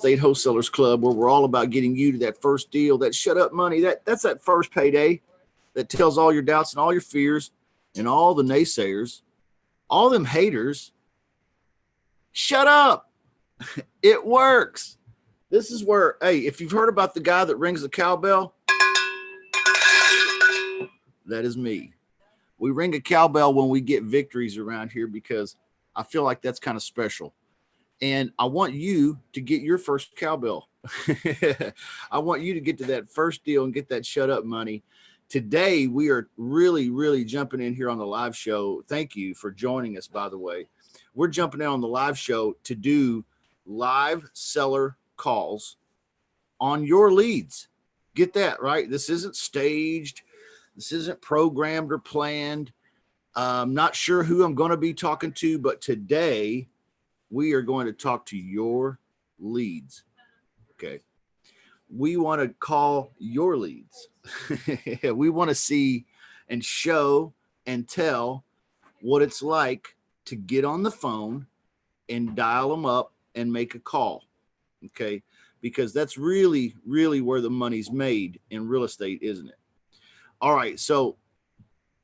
Estate Wholesalers Club, where we're all about getting you to that first deal, that shut up money. That's that first payday that tells all your doubts and all your fears and all the naysayers, all them haters, shut up. It works. This is where, hey, if you've heard about the guy that rings the cowbell, that is me. We ring a cowbell when we get victories around here because I feel like that's kind of special. And I want you to get your first cowbell. I want you to get to that first deal and get that shut up money. Today, we are really, really jumping in here on the live show. Thank you for joining us, by the way. We're jumping in on the live show to do live seller calls on your leads. Get that, right? This isn't staged. This isn't programmed or planned. I'm not sure who I'm going to be talking to, but today we are going to talk to your leads. Okay. We want to call your leads. We want to see and show and tell what it's like to get on the phone and dial them up and make a call. Okay. Because that's really, really where the money's made in real estate, isn't it? All right. So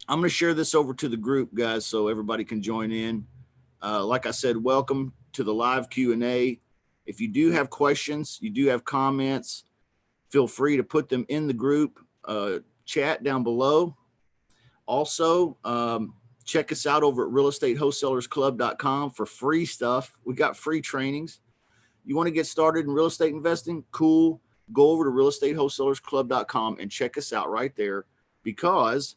I'm going to share this over to the group, guys, so everybody can join in. Like I said, welcome to the live Q&A. If you do have questions, you do have comments, feel free to put them in the group chat down below. Also, check us out over at realestatewholesalersclub.com for free stuff. We got free trainings. You want to get started in real estate investing? Cool. Go over to realestatewholesalersclub.com and check us out right there, because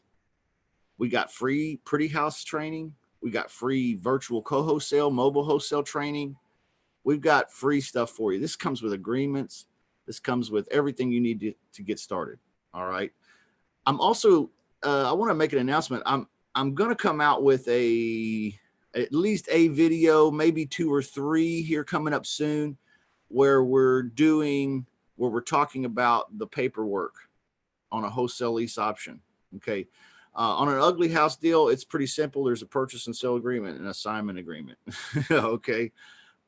we got free pretty house training. We got free virtual co-wholesale, mobile wholesale training. We've got free stuff for you. This comes with agreements. This comes with everything you need to get started. All right. I'm also, I want to make an announcement. I'm going to come out with at least a video, maybe 2 or 3 here coming up soon, where we're talking about the paperwork on a wholesale lease option. Okay. On an ugly house deal, it's pretty simple. There's a purchase and sale agreement and assignment agreement. Okay.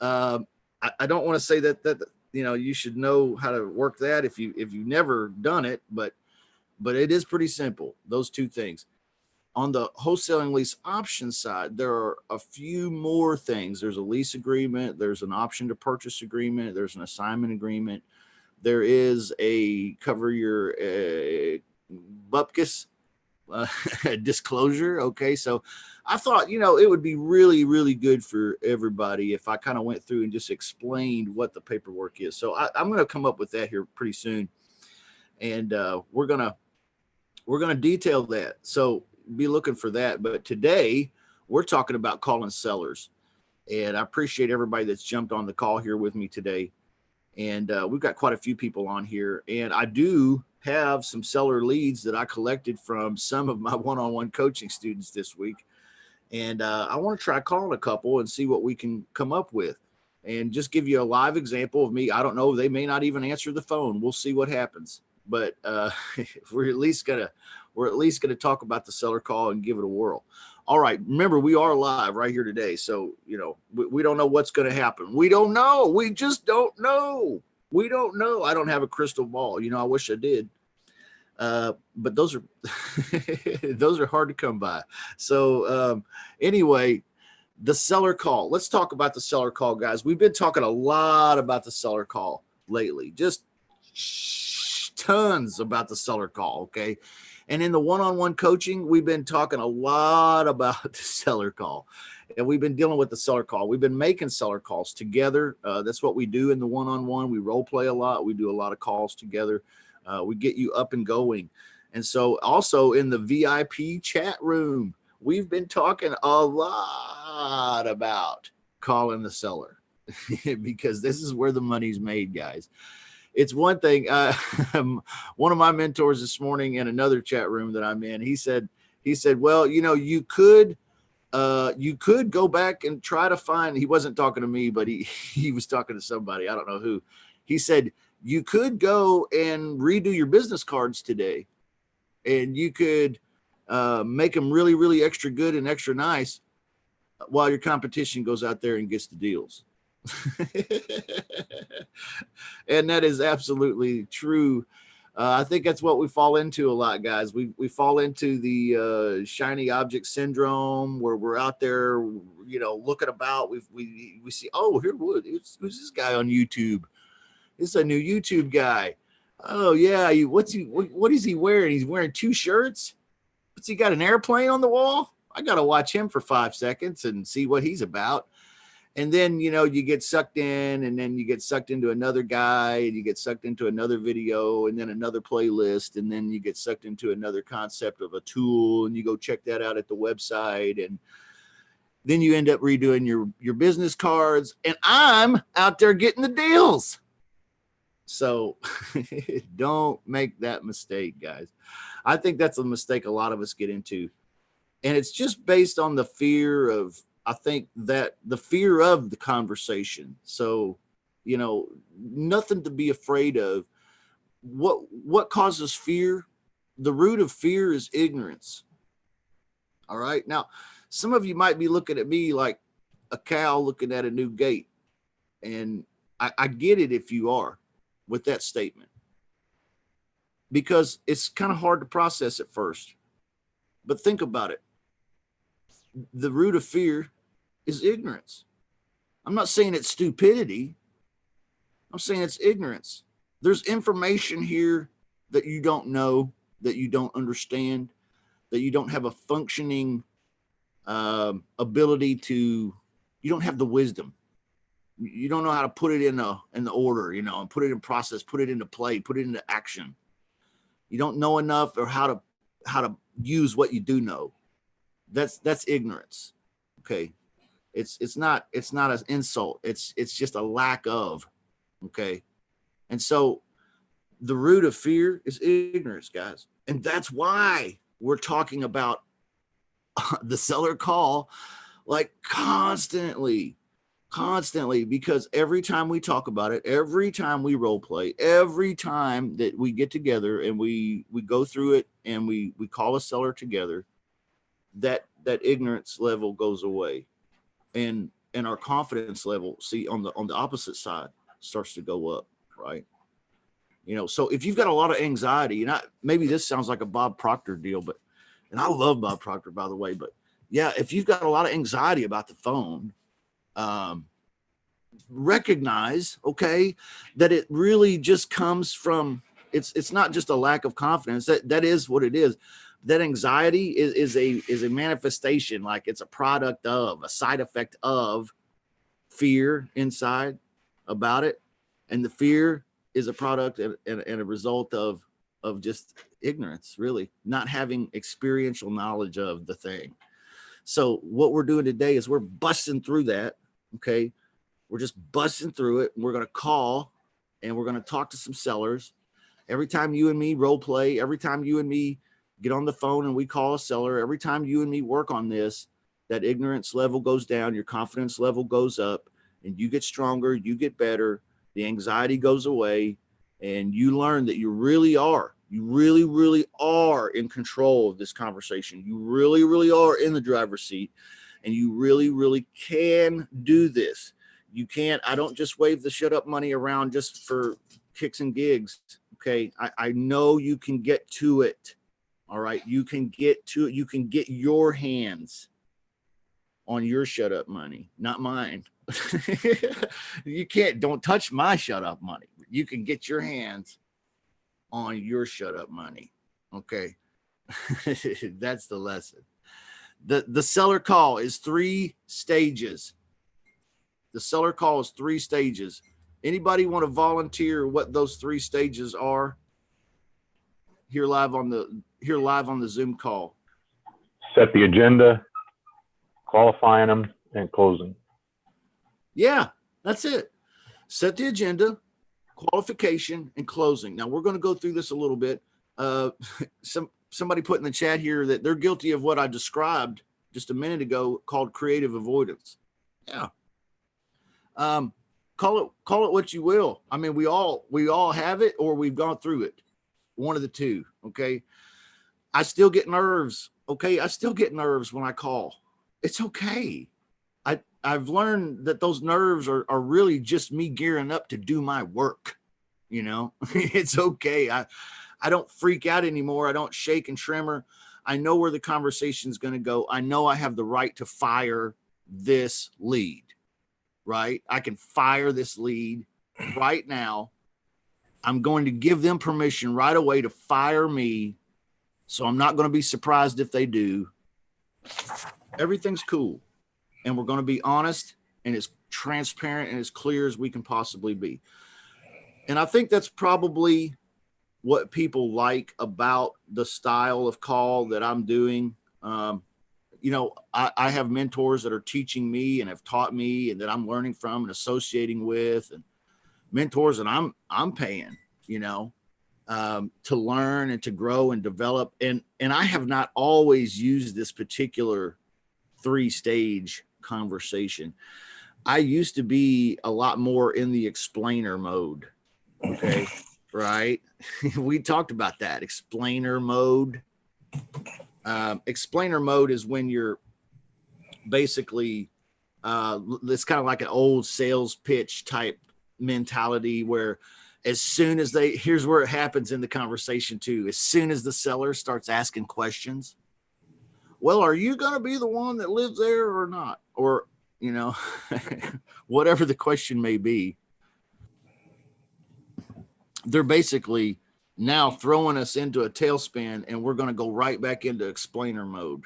I don't want to say that you should know how to work that if you've never done it, but it is pretty simple. Those 2 things. On the wholesaling lease option side, there are a few more things. There's a lease agreement. There's an option to purchase agreement. There's an assignment agreement. There is a cover your bupkis disclosure. Okay. So I thought, it would be really, really good for everybody if I kind of went through and just explained what the paperwork is. So I'm going to come up with that here pretty soon. And we're going to detail that. So be looking for that. But today we're talking about calling sellers. And I appreciate everybody that's jumped on the call here with me today. And we've got quite a few people on here. And I do have some seller leads that I collected from some of my one-on-one coaching students this week. And I want to try calling a couple and see what we can come up with, and just give you a live example of me. I don't know. They may not even answer the phone. We'll see what happens. But we're at least gonna talk about the seller call and give it a whirl. All right. Remember, we are live right here today. So, we don't know what's going to happen. We don't know. We just don't know. We don't know. I don't have a crystal ball. I wish I did. But those are, those are hard to come by. So, anyway, the seller call. Let's talk about the seller call, guys. We've been talking a lot about the seller call lately, just tons about the seller call. Okay. And in the one-on-one coaching, we've been talking a lot about the seller call, and we've been dealing with the seller call. We've been making seller calls together. That's what we do in the one-on-one. We role play a lot. We do a lot of calls together. We get you up and going. And so also in the VIP chat room, we've been talking a lot about calling the seller because this is where the money's made, guys. It's one thing. One of my mentors this morning in another chat room that I'm in, he said, well, you could go back and try to find, he wasn't talking to me, but he was talking to somebody. I don't know who. He said, you could go and redo your business cards today, and you could make them really, really extra good and extra nice while your competition goes out there and gets the deals. And that is absolutely true. I think that's what we fall into a lot, guys. We fall into the shiny object syndrome, where we're out there, looking about. We see, oh, who's this guy on YouTube? This is a new YouTube guy. Oh yeah, what is he wearing? He's wearing two shirts. What's he got, an airplane on the wall? I got to watch him for 5 seconds and see what he's about. And then, you get sucked in, and then you get sucked into another guy, and you get sucked into another video, and then another playlist, and then you get sucked into another concept of a tool, and you go check that out at the website. And then you end up redoing your business cards, and I'm out there getting the deals. So don't make that mistake, guys. I think that's a mistake a lot of us get into. And it's just based on the fear of, I think that the fear of the conversation. So, nothing to be afraid of. What causes fear? The root of fear is ignorance. All right. Now, some of you might be looking at me like a cow looking at a new gate. And I get it if you are with that statement, because it's kind of hard to process at first. But think about it. The root of fear is ignorance. I'm not saying it's stupidity. I'm saying it's ignorance. There's information here that you don't know, that you don't understand, that you don't have a functioning ability to. You don't have the wisdom. You don't know how to put it in the order, and put it in process, put it into play, put it into action. You don't know enough, or how to use what you do know. That's ignorance. Okay. It's not an insult. It's just a lack of. Okay. And so the root of fear is ignorance, guys. And that's why we're talking about the seller call like constantly, because every time we talk about it, every time we role play, every time that we get together and we go through it and we call a seller together, that ignorance level goes away, and our confidence level, see, on the opposite side, starts to go up, right? So if you've got a lot of anxiety, and maybe this sounds like a Bob Proctor deal, and I love Bob Proctor, by the way, but yeah, if you've got a lot of anxiety about the phone, recognize, okay, that it really just comes from, it's not just a lack of confidence. That is what it is. That anxiety is a manifestation, like it's a product of, a side effect of fear inside about it. And the fear is a product and a result of just ignorance, really, not having experiential knowledge of the thing. So what we're doing today is we're busting through that. Okay. We're just busting through it. And we're going to call and we're going to talk to some sellers. Every time you and me role play, every time you and me get on the phone and we call a seller, every time you and me work on this, that ignorance level goes down, your confidence level goes up, and you get stronger, you get better, the anxiety goes away, and you learn that you really really are in control of this conversation. You really, really are in the driver's seat, and you really, really can do this. You can't, I don't just wave the shut up money around just for kicks and gigs. Okay. I know you can get to it. All right. You can get to it. You can get your hands on your shut up money, not mine. You can't, don't touch my shut up money. You can get your hands on your shut up money. Okay. That's the lesson. The seller call is 3 stages. The seller call is 3 stages. Anybody want to volunteer what those 3 stages are? Here live on the Zoom call. Set the agenda, qualifying them, and closing. Yeah, that's it. Set the agenda, qualification, and closing. Now we're going to go through this a little bit. Somebody put in the chat here that they're guilty of what I described just a minute ago, called creative avoidance. Yeah. Call it what you will. I mean, we all have it, or we've gone through it. One of the two. Okay. I still get nerves. Okay. I still get nerves when I call. It's okay. I've learned that those nerves are really just me gearing up to do my work. You know, it's okay. I don't freak out anymore. I don't shake and tremor. I know where the conversation is going to go. I know I have the right to fire this lead, right? I can fire this lead right now. I'm going to give them permission right away to fire me. So I'm not going to be surprised if they do. Everything's cool. And we're going to be honest and as transparent and as clear as we can possibly be. And I think that's probably what people like about the style of call that I'm doing. You know, I have mentors that are teaching me and have taught me and that I'm learning from and associating with, and mentors that I'm paying, you know, to learn and to grow and develop. And I have not always used this particular 3-stage conversation. I used to be a lot more in the explainer mode. Okay. Right. We talked about that explainer mode. Explainer mode is when you're basically, it's kind of like an old sales pitch type mentality where as soon as here's where it happens in the conversation too. As soon as the seller starts asking questions, well, are you going to be the one that lives there or not? Or, you know, whatever the question may be, they're basically now throwing us into a tailspin, and we're going to go right back into explainer mode.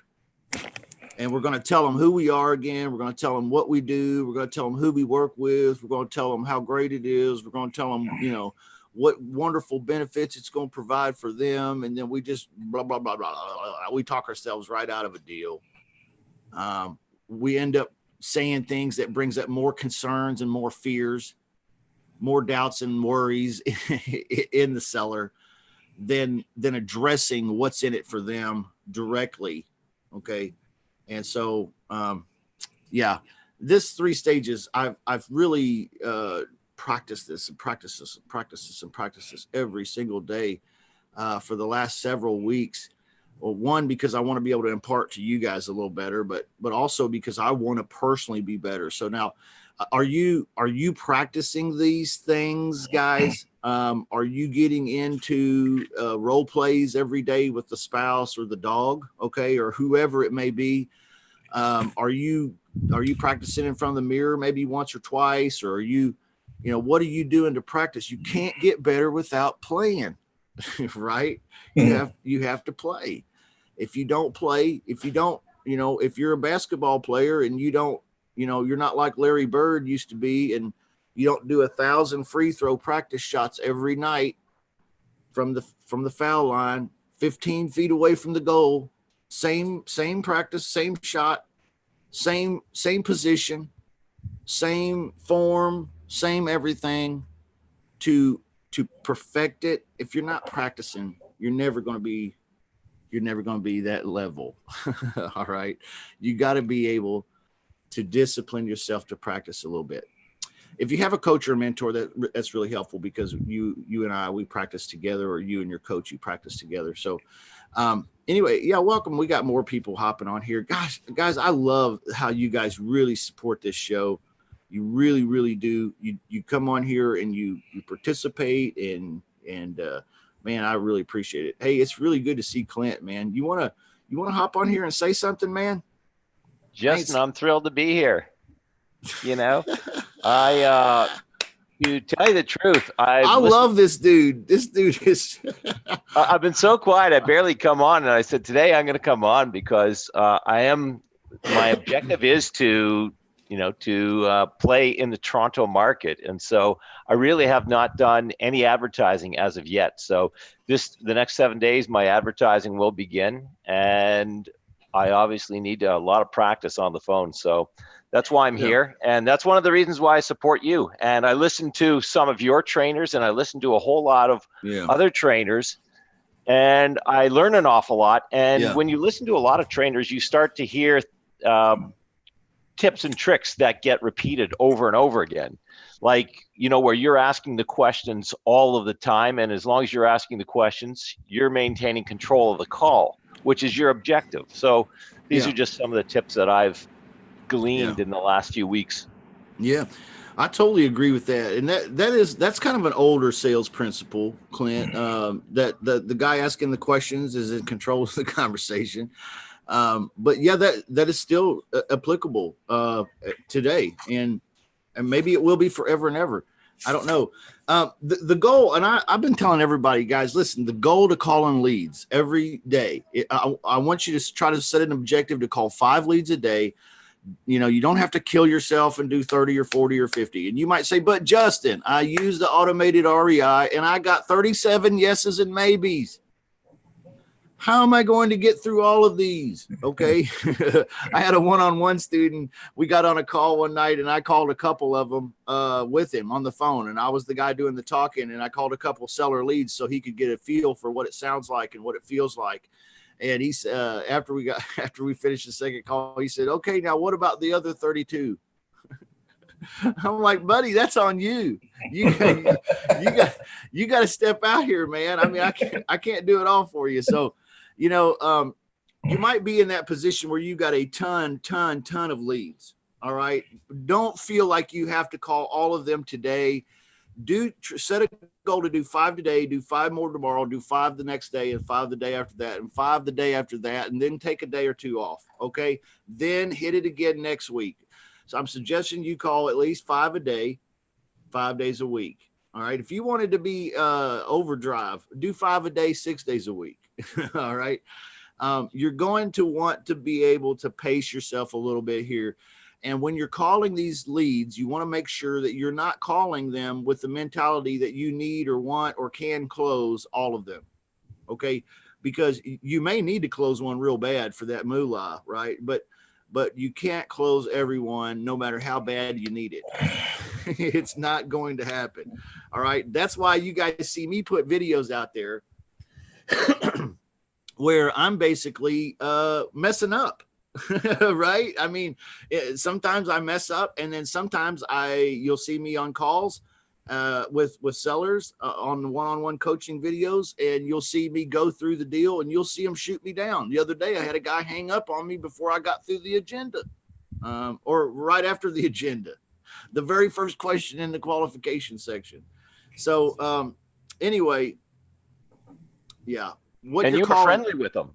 And we're going to tell them who we are again. We're going to tell them what we do. We're going to tell them who we work with. We're going to tell them how great it is. We're going to tell them, you know, what wonderful benefits it's going to provide for them. And then we just blah, blah, blah, blah, blah, blah. We talk ourselves right out of a deal. We end up saying things that brings up more concerns and more fears, more doubts and worries in the seller than addressing what's in it for them directly. Okay. And so, yeah, this 3 stages, I've really practiced this every single day for the last several weeks. Well, one, because I want to be able to impart to you guys a little better, but also because I want to personally be better. So now, are you practicing these things, guys? Are you getting into role plays every day with the spouse or the dog? Okay. Or whoever it may be. Are you practicing in front of the mirror maybe once or twice, or are you what are you doing to practice? You can't get better without playing, right? You have to play. If you don't play, if you're a basketball player and you don't, you're not like Larry Bird used to be, and you don't do 1,000 free throw practice shots every night from the foul line, 15 feet away from the goal, same practice, same shot, same position, same form, same everything to perfect it. If you're not practicing, you're never going to be that level. All right. You got to be able to discipline yourself to practice a little bit. If you have a coach or a mentor, that's really helpful, because you and I, we practice together, or you and your coach, you practice together. So anyway, yeah, welcome. We got more people hopping on here. Gosh, guys, I love how you guys really support this show. You really, really do. You come on here and you participate, and man, I really appreciate it. Hey, it's really good to see Clint, man. You wanna hop on here and say something, man? Justin, I'm thrilled to be here. To tell you the truth, I love this dude. This dude is. I've been so quiet. I barely come on, and I said today I'm going to come on because my objective is to play in the Toronto market, and so I really have not done any advertising as of yet. So the next 7 days, my advertising will begin, and I obviously need a lot of practice on the phone. So that's why I'm here. And that's one of the reasons why I support you. And I listen to some of your trainers, and I listen to a whole lot of other trainers, and I learn an awful lot. And when you listen to a lot of trainers, you start to hear tips and tricks that get repeated over and over again. Like, where you're asking the questions all of the time. And as long as you're asking the questions, you're maintaining control of the call, which is your objective. So these are just some of the tips that I've gleaned in the last few weeks. Yeah. I totally agree with that, and that's kind of an older sales principle, Clint. That the guy asking the questions is in control of the conversation. But yeah, that is still applicable today, and maybe it will be forever and ever. I don't know. The goal, and I've been telling everybody, guys, listen, the goal to call on leads every day. I want you to try to set an objective to call 5 leads a day. You know, you don't have to kill yourself and do 30 or 40 or 50. And you might say, but Justin, I used the automated REI and I got 37 yeses and maybes. How am I going to get through all of these? Okay. I had a one-on-one student. We got on a call one night and I called a couple of them with him on the phone. And I was the guy doing the talking, and I called a couple seller leads so he could get a feel for what it sounds like and what it feels like. And he's after we finished the second call, he said, okay, now what about the other 32? I'm like, buddy, that's on you. You got to step out here, man. I mean, I can't do it all for you. So, you know, you might be in that position where you got a ton of leads. All right. Don't feel like you have to call all of them today. Set a goal to do 5 today, do 5 more tomorrow, do 5 the next day, and 5 the day after that, and 5 the day after that, and then take a day or 2 off. Okay. Then hit it again next week. So I'm suggesting you call at least 5 a day, 5 days a week. All right. If you wanted to be overdrive, do 5 a day, 6 days a week. All right. You're going to want to be able to pace yourself a little bit here. And when you're calling these leads, you want to make sure that you're not calling them with the mentality that you need or want or can close all of them. Okay. Because you may need to close one real bad for that moolah, right? But you can't close everyone no matter how bad you need it. It's not going to happen. All right. That's why you guys see me put videos out there where I'm basically messing up. Right. I mean, sometimes I mess up, and then sometimes you'll see me on calls with sellers on one-on-one coaching videos, and you'll see me go through the deal and you'll see them shoot me down. The other day I had a guy hang up on me before I got through the agenda, or right after the agenda, the very first question in the qualification section. So anyway, yeah. And you were friendly with them.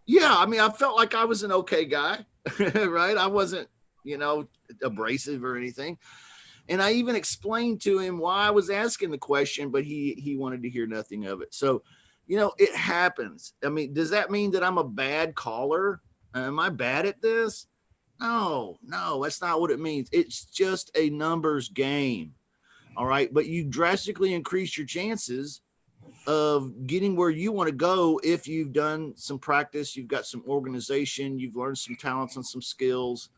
Yeah, I mean, I felt like I was an okay guy, right? I wasn't, abrasive or anything. And I even explained to him why I was asking the question, but he wanted to hear nothing of it. So, it happens. I mean, does that mean that I'm a bad caller? Am I bad at this? No, that's not what it means. It's just a numbers game. All right. But you drastically increase your chances of getting where you want to go if you've done some practice, you've got some organization, you've learned some talents and some skills,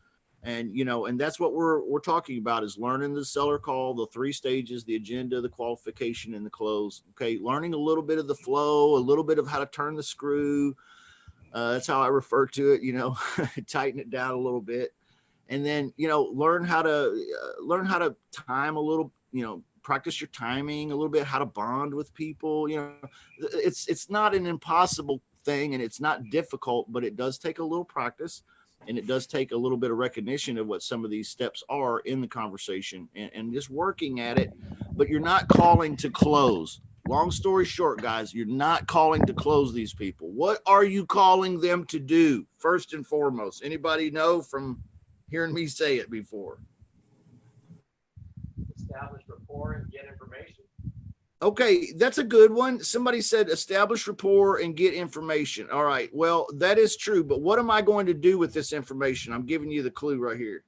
and and that's what we're talking about, is learning the seller call, the 3 stages, the agenda, the qualification, and the close. Okay, learning a little bit of the flow, a little bit of how to turn the screw. That's how I refer to it. Tighten it down a little bit, and then learn how to time a little. Practice your timing a little bit, how to bond with people. It's not an impossible thing, and it's not difficult, but it does take a little practice, and it does take a little bit of recognition of what some of these steps are in the conversation, and just working at it. But you're not calling to close. Long story short, guys, you're not calling to close these people. What are you calling them to do first and foremost? Anybody know from hearing me say it before? Establish rapport and get information. Okay, that's a good one. Somebody said establish rapport and get information. All right, well, that is true, but what am I going to do with this information? I'm giving you the clue right here.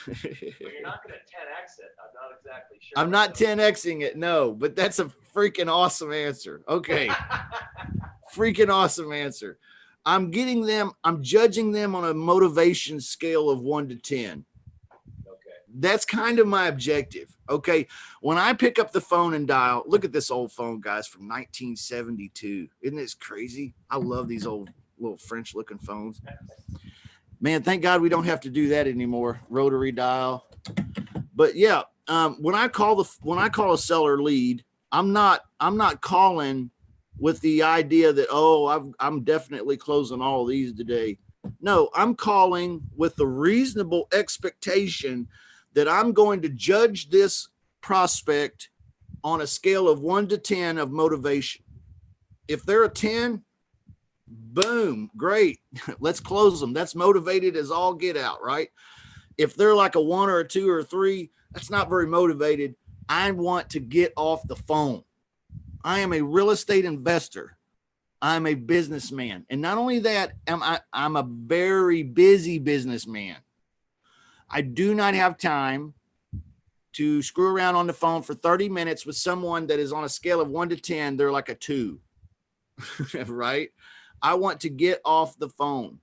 Well, you're not going to 10x it. I'm not exactly sure. I'm not 10xing it, no, but that's a freaking awesome answer. Okay. Freaking awesome answer. I'm judging them on a motivation scale of 1 to 10. That's kind of my objective. Okay. When I pick up the phone and dial, look at this old phone, guys, from 1972. Isn't this crazy? I love these old little French looking phones. Man, thank God we don't have to do that anymore. Rotary dial. But yeah, when I call a seller lead, I'm not calling with the idea that, I'm definitely closing all of these today. No, I'm calling with the reasonable expectation that I'm going to judge this prospect on a scale of 1 to 10 of motivation. If they're a 10, boom, great. Let's close them. That's motivated as all get out, right? If they're like a 1 or a 2 or a 3, that's not very motivated. I want to get off the phone. I am a real estate investor. I'm a businessman. And not only that, I'm a very busy businessman. I do not have time to screw around on the phone for 30 minutes with someone that is on a scale of 1 to 10. They're like a 2, right? I want to get off the phone.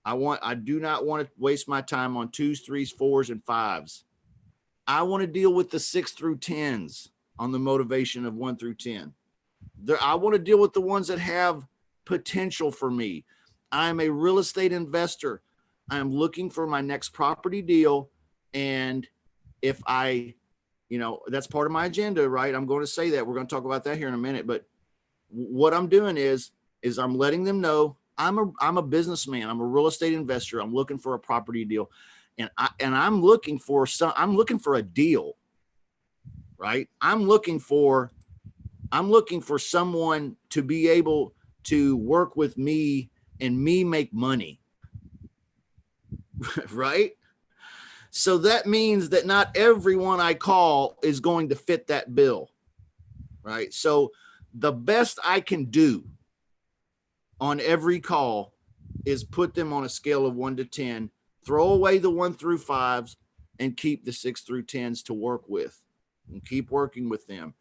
I do not want to waste my time on 2s, 3s, 4s, and 5s. I want to deal with the 6 through 10s on the motivation of 1 through 10. I want to deal with the ones that have potential for me. I'm a real estate investor. I'm looking for my next property deal. And if that's part of my agenda, right? I'm going to say that. We're going to talk about that here in a minute. But what I'm doing is I'm letting them know I'm a businessman. I'm a real estate investor. I'm looking for a property deal. And I'm looking for a deal, right? I'm looking for someone to be able to work with me and me make money, right? So that means that not everyone I call is going to fit that bill, right? So the best I can do on every call is put them on a scale of 1 to 10, throw away the 1 through 5s and keep the 6 through 10s to work with and keep working with them.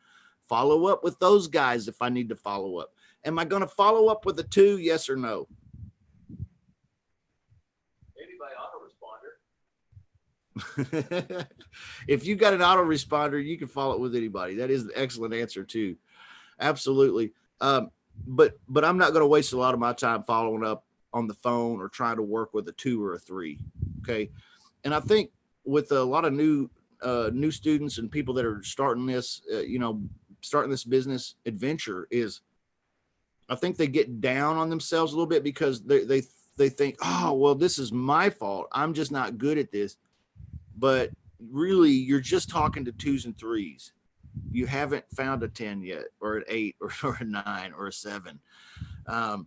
Follow up with those guys if I need to follow up. Am I going to follow up with a 2? Yes or no? Maybe by autoresponder. If you got an autoresponder, you can follow up with anybody. That is an excellent answer too. Absolutely. But I'm not going to waste a lot of my time following up on the phone or trying to work with a 2 or a 3. Okay. And I think with a lot of new students and people that are starting this, starting this business adventure, is I think they get down on themselves a little bit because they think, oh, well, this is my fault. I'm just not good at this. But really, you're just talking to 2s and 3s. You haven't found a 10 yet, or an 8, or a 9, or a 7. And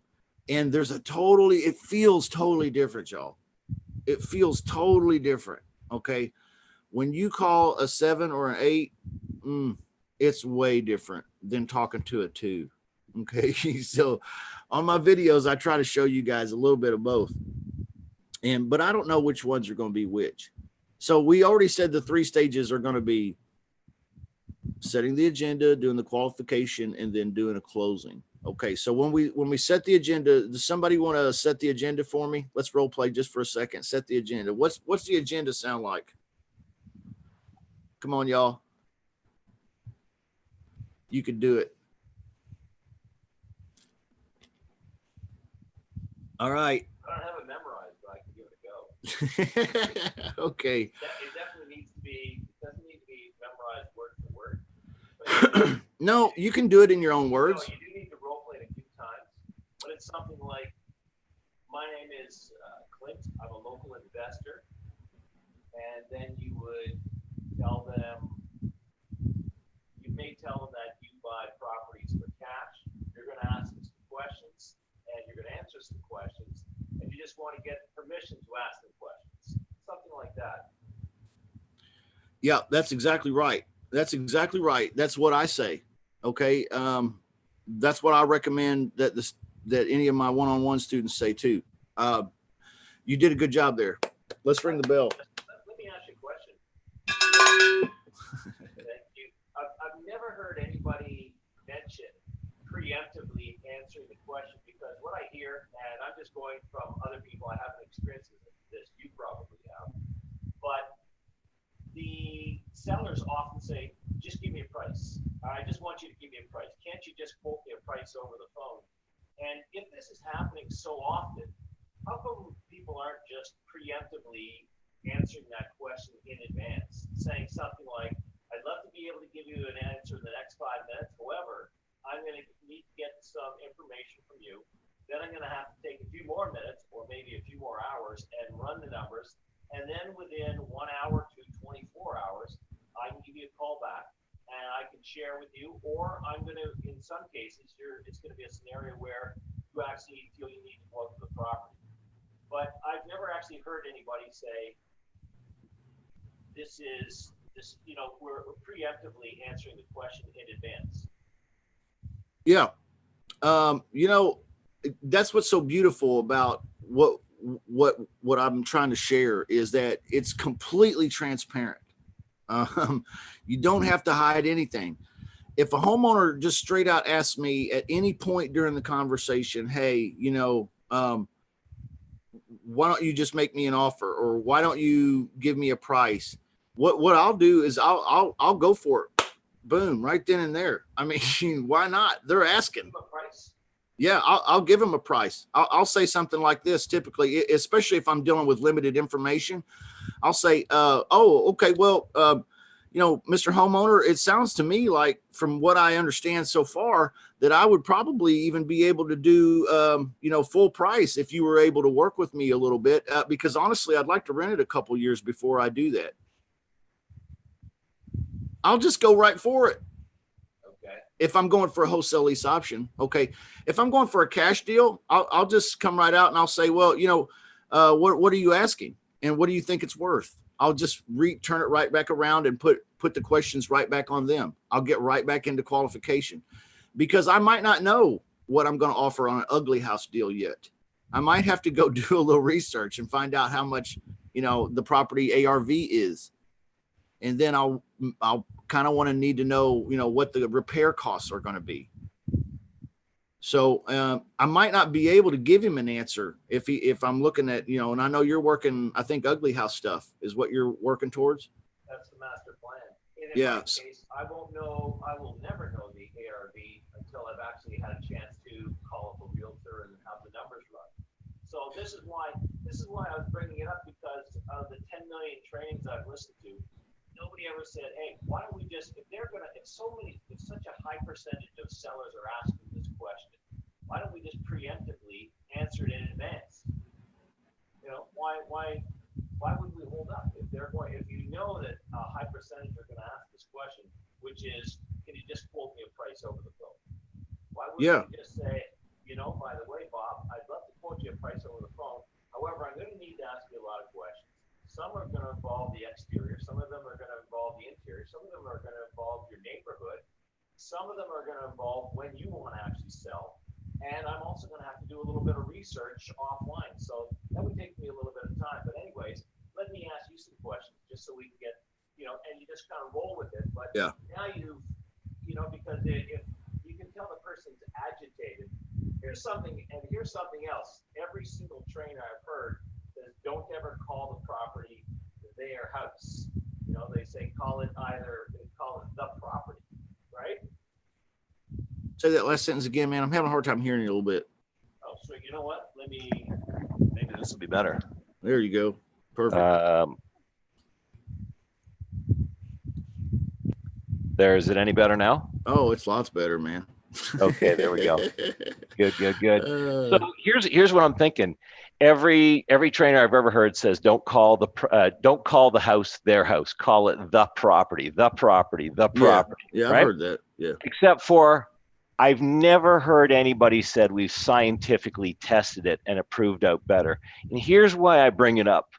it feels totally different, y'all. It feels totally different. Okay. When you call a 7 or an 8, it's way different than talking to a 2. Okay. So on my videos, I try to show you guys a little bit of both. But I don't know which ones are going to be which. So we already said the 3 stages are going to be setting the agenda, doing the qualification, and then doing a closing. Okay. So when we set the agenda, does somebody want to set the agenda for me? Let's role play just for a second. Set the agenda. What's the agenda sound like? Come on, y'all. You can do it. All right. I don't have it memorized, but I can give it a go. Okay. It definitely doesn't need to be memorized word for word. No, you can do it in your own words. No, you do need to role play it a few times, but it's something like, my name is Clint. I'm a local investor. And then you would tell them, you may tell them that you buy properties for cash. You're going to ask them some questions, and you're going to answer some questions, and you just want to get permission to ask them questions. Something like that. Yeah, that's exactly right. That's exactly right. That's what I say. Okay. That's what I recommend that any of my one-on-one students say too. You did a good job there. Let's ring the bell. Let me ask you a question. I've never heard anybody mention preemptively answering the question, because what I hear, and I'm just going from other people, I haven't experienced this, you probably have, but the sellers often say, just give me a price. I just want you to give me a price. Can't you just quote me a price over the phone? And if this is happening so often, how come people aren't just preemptively answering that question in advance, saying something like, I'd love to be able to give you an answer in the next 5 minutes. However, I'm going to need to get some information from you. Then I'm going to have to take a few more minutes, or maybe a few more hours, and run the numbers. And then within 1 hour, and I can share with you, or I'm going to, in some cases, it's going to be a scenario where you actually feel you need to go out to the property. But I've never actually heard anybody say, we're preemptively answering the question in advance. Yeah. That's what's so beautiful about what I'm trying to share is that it's completely transparent. You don't have to hide anything. If a homeowner just straight out asks me at any point during the conversation, hey, why don't you just make me an offer, or why don't you give me a price? What I'll do is I'll go for it. Boom, right then and there. I mean, why not? They're asking. Yeah, I'll give them a price. I'll say something like this typically, especially if I'm dealing with limited information. I'll say, okay, well, Mr. Homeowner, it sounds to me like, from what I understand so far, that I would probably even be able to do, full price if you were able to work with me a little bit, because honestly, I'd like to rent it a couple years before I do that. I'll just go right for it. Okay. If I'm going for a wholesale lease option, okay. If I'm going for a cash deal, I'll just come right out and I'll say, well, what are you asking, and what do you think it's worth? I'll just turn it right back around and put the questions right back on them. I'll get right back into qualification, because I might not know what I'm going to offer on an ugly house deal yet. I might have to go do a little research and find out how much, the property ARV is. And then I'll kind of want to need to know, what the repair costs are going to be. So I might not be able to give him an answer if I'm looking at, and I know you're working, I think ugly house stuff is what you're working towards. That's the master plan. And in my case, I will never know the ARV until I've actually had a chance to call up a realtor and have the numbers run. So this is why I was bringing it up, because of the 10 million trainings I've listened to. Nobody ever said, hey, why don't we just, if such a high percentage of sellers are asking this question, why don't we just preemptively answer it in advance? Why would we hold up if you know that a high percentage are going to ask this question, which is, can you just quote me a price over the phone? Why would you just say, by the way, Bob, I'd love to quote you a price over the phone. However, I'm going to need to ask you a lot of questions. Some are going to involve the exterior. Some of them are going to involve the interior. Some of them are going to involve your neighborhood. Some of them are going to involve when you want to actually sell. And I'm also going to have to do a little bit of research offline. So that would take me a little bit of time. But anyways, let me ask you some questions just so we can get, and you just kind of roll with it. But now because if you can tell the person's agitated, here's something else. Every single trainer I've heard says, don't ever call the property their house. They say call it the property, right? Say that last sentence again, man. I'm having a hard time hearing you a little bit. Oh, so you know what? Maybe this will be better. There you go. Perfect. Is it any better now? Oh, it's lots better, man. Okay, there we go. Good. So here's what I'm thinking. Every trainer I've ever heard says, don't call the house their house. Call it the property. The property. Yeah, right? I've heard that. Yeah. Except for, I've never heard anybody said we've scientifically tested it and it proved out better. And here's why I bring it up.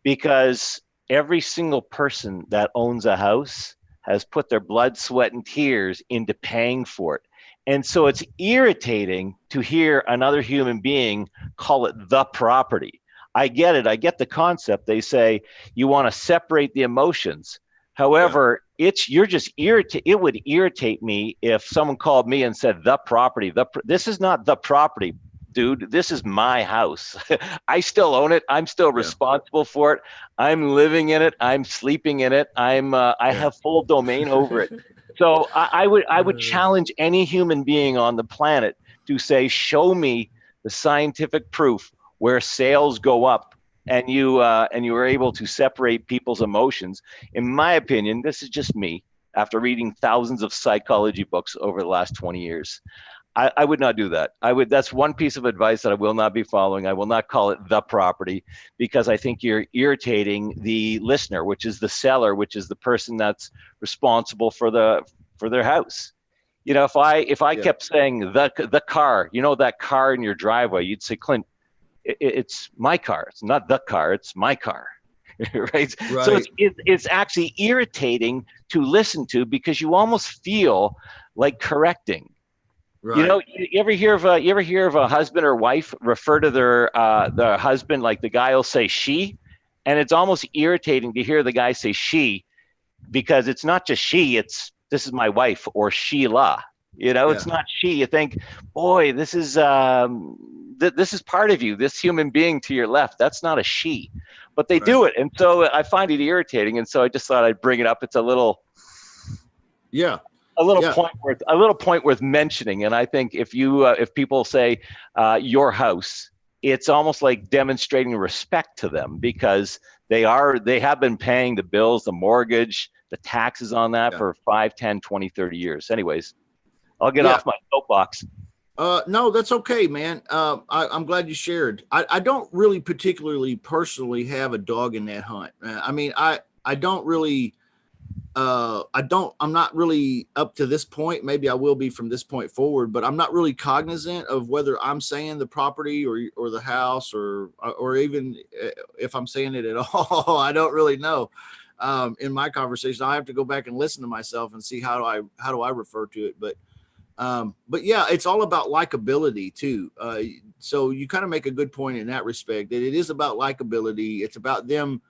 Because every single person that owns a house has put their blood, sweat, and tears into paying for it. And so it's irritating to hear another human being call it the property. I get it. I get the concept. They say you want to separate the emotions. However, you're just irritated. It would irritate me if someone called me and said the property. This is not the property, dude. This is my house. I still own it. I'm still responsible for it. I'm living in it. I'm sleeping in it. I have full domain over it. So I would challenge any human being on the planet to say, show me the scientific proof where sales go up and you are able to separate people's emotions. In my opinion, this is just me, after reading thousands of psychology books over the last 20 years. I would not do that. That's one piece of advice that I will not be following. I will not call it the property, because I think you're irritating the listener, which is the seller, which is the person that's responsible for their house. You know, if I kept saying the car, you know, that car in your driveway, you'd say, Clint, it's my car. It's not the car. It's my car. Right? So it's actually irritating to listen to, because you almost feel like correcting. Right. You know, you ever hear of a husband or wife refer to their husband, like the guy will say she, and it's almost irritating to hear the guy say she, because it's not just she, it's this is my wife or Sheila. You know, it's not she. You think, boy, this is this is part of you, this human being to your left. That's not a she, but they do it, and so I find it irritating, and so I just thought I'd bring it up. It's a little point worth mentioning. And I think if people say your house, it's almost like demonstrating respect to them, because they have been paying the bills, the mortgage, the taxes on that for 5, 10, 20, 30 years. Anyways, I'll get off my soapbox. No, that's okay, man. I'm glad you shared. I don't really particularly personally have a dog in that hunt. I mean, I don't really, I'm not really up to this point. Maybe I will be from this point forward, but I'm not really cognizant of whether I'm saying the property or the house or even if I'm saying it at all. I don't really know. In my conversation, I have to go back and listen to myself and see how do I refer to it. But yeah, it's all about likability too. So you kind of make a good point in that respect, that it is about likability. It's about them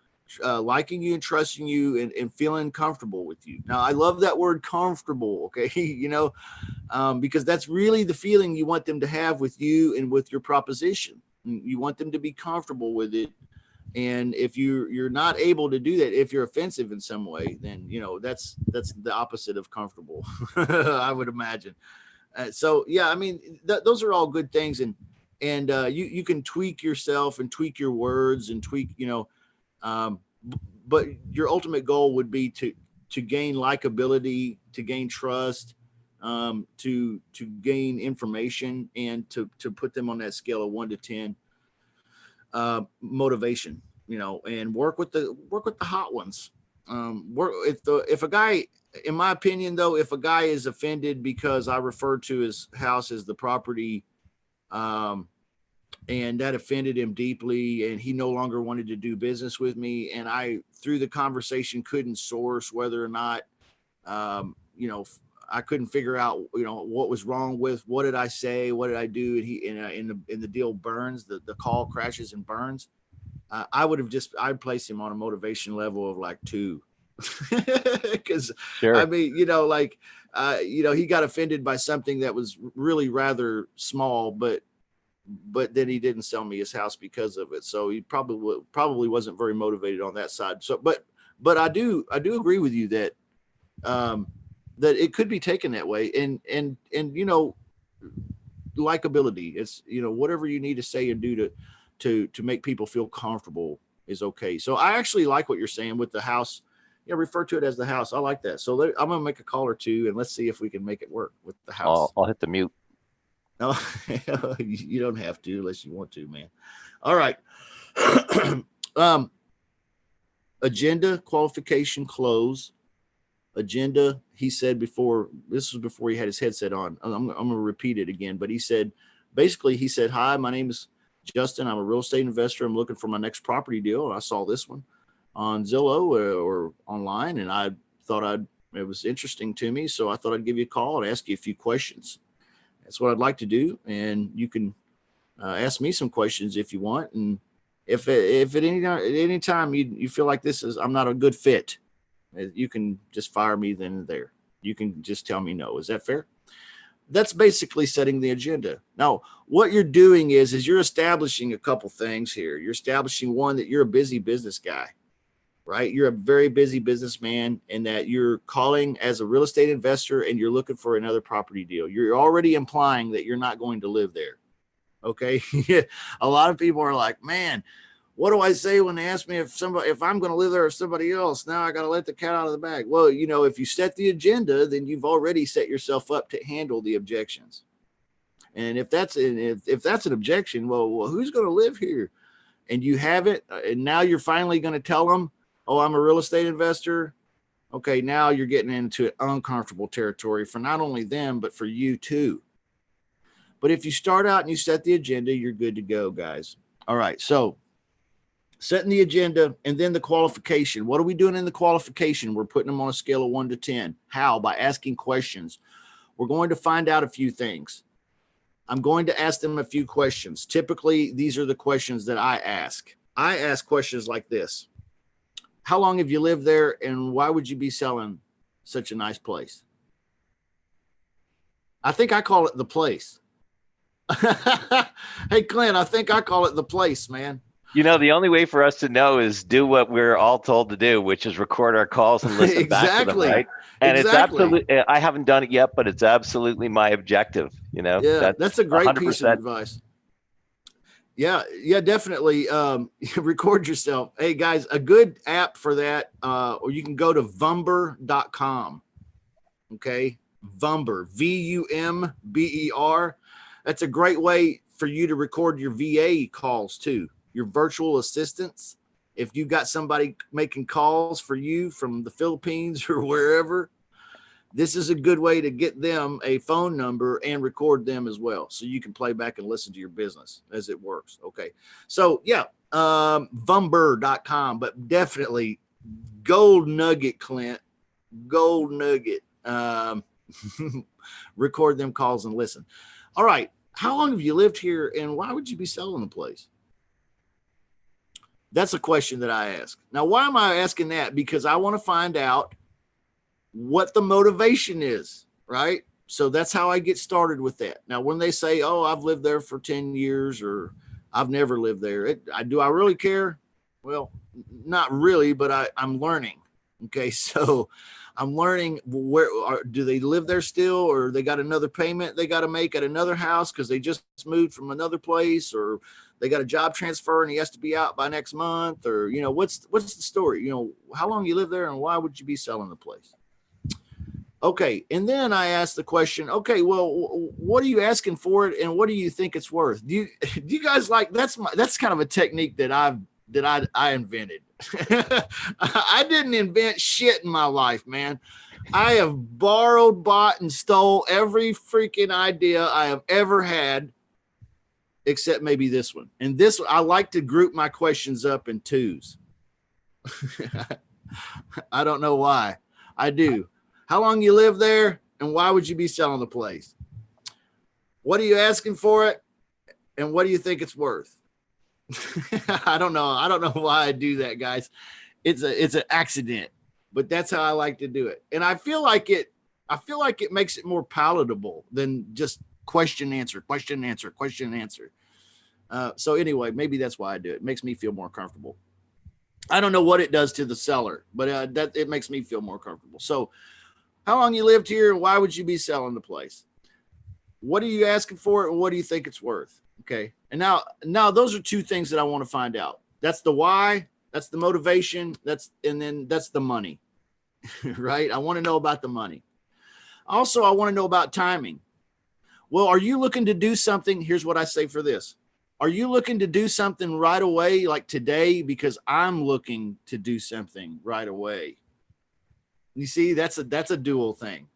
liking you and trusting you and feeling comfortable with you. Now, I love that word comfortable. Okay. You know, because that's really the feeling you want them to have with you and with your proposition. You want them to be comfortable with it. And if you're not able to do that, if you're offensive in some way, then, you know, that's the opposite of comfortable, I would imagine. So, yeah, I mean, those are all good things. And you can tweak yourself and tweak your words and tweak, you know, but your ultimate goal would be to gain likability, to gain trust, to gain information, and to put them on that scale of 1 to 10. Motivation, you know, and work with the hot ones. If a guy, in my opinion, though, if a guy is offended because I refer to his house as the property, and that offended him deeply, and he no longer wanted to do business with me, and I, through the conversation, couldn't source whether or not, you know, I couldn't figure out, you know, what was wrong with, what did I say, what did I do, and he in the deal burns, the call crashes and burns. I'd place him on a motivation level of like 2, because I mean, you know, like you know, he got offended by something that was really rather small, but then he didn't sell me his house because of it. So he probably wasn't very motivated on that side. So, but I do agree with you that that it could be taken that way, and you know, likability. It's, you know, whatever you need to say and do to make people feel comfortable is okay. So I actually like what you're saying with the house. You know, refer to it as the house. I like that. So I'm gonna make a call or two, and let's see if we can make it work with the house. I'll hit the mute. No, you don't have to unless you want to, man. All right. Agenda, qualification, close. Agenda, he said before, this was before he had his headset on. I'm going to repeat it again, but he said, hi, my name is Justin. I'm a real estate investor. I'm looking for my next property deal. And I saw this one on Zillow or online, and I thought it was interesting to me. So I thought I'd give you a call and ask you a few questions. That's what I'd like to do. And you can ask me some questions if you want. And if at any time you feel like I'm not a good fit, you can just fire me then and there. You can just tell me no. Is that fair? That's basically setting the agenda. Now, what you're doing is you're establishing a couple things here. You're establishing, one, that you're a busy business guy, right? You're a very busy businessman, and that you're calling as a real estate investor and you're looking for another property deal. You're already implying that you're not going to live there. Okay. A lot of people are like, man, what do I say when they ask me if I'm going to live there or somebody else? Now I got to let the cat out of the bag. Well, you know, if you set the agenda, then you've already set yourself up to handle the objections. And if that's an objection, well, who's going to live here? And you have it, and now you're finally going to tell them, oh, I'm a real estate investor. Okay, now you're getting into uncomfortable territory for not only them, but for you too. But if you start out and you set the agenda, you're good to go, guys. All right, so setting the agenda and then the qualification. What are we doing in the qualification? We're putting them on a scale of 1 to 10. How? By asking questions. We're going to find out a few things. I'm going to ask them a few questions. Typically, these are the questions that I ask. I ask questions like this. How long have you lived there, and why would you be selling such a nice place? I think I call it the place. Hey, Clint, I think I call it the place, man. You know, the only way for us to know is do what we're all told to do, which is record our calls and listen back to them, right? And it's absolutely, I haven't done it yet, but it's absolutely my objective, you know? Yeah, that's a great 100%. piece of advice. Yeah, definitely. Record yourself. Hey, guys, a good app for that, or you can go to Vumber.com. Okay, Vumber, Vumber. That's a great way for you to record your VA calls too, your virtual assistants. If you got somebody making calls for you from the Philippines or wherever, this is a good way to get them a phone number and record them as well. So you can play back and listen to your business as it works. Okay. So yeah, Vumber.com, but definitely gold nugget, Clint, gold nugget. Record them calls and listen. All right. How long have you lived here, and why would you be selling the place? That's a question that I ask. Now, why am I asking that? Because I want to find out what the motivation is, right? So that's how I get started with that. Now, when they say, oh, I've lived there for 10 years or I've never lived there, do I really care? Well, not really, but I'm learning. Okay, so I'm learning do they live there still, or they got another payment they got to make at another house because they just moved from another place, or they got a job transfer and he has to be out by next month, or, you know, what's the story? You know, how long you live there and why would you be selling the place? Okay, and then I asked the question, okay, well, what are you asking for it, and what do you think it's worth? Do you guys like, that's kind of a technique that I invented. I didn't invent shit in my life, man. I have borrowed, bought, and stole every freaking idea I have ever had, except maybe this one. And this, I like to group my questions up in twos. I don't know why. I do. How long you live there, and why would you be selling the place? What are you asking for it, and what do you think it's worth? I don't know. I don't know why I do that, guys. It's an accident, but that's how I like to do it. And I feel like it makes it more palatable than just question, answer. So anyway, maybe that's why I do it. It makes me feel more comfortable. I don't know what it does to the seller, but that it makes me feel more comfortable. So how long you lived here, and why would you be selling the place? What are you asking for it, and what do you think it's worth? Okay. And now those are two things that I want to find out. That's the why, that's the motivation, and then that's the money, right? I want to know about the money. Also, I want to know about timing. Well, are you looking to do something? Here's what I say for this. Are you looking to do something right away, like today? Because I'm looking to do something right away. You see, that's a dual thing.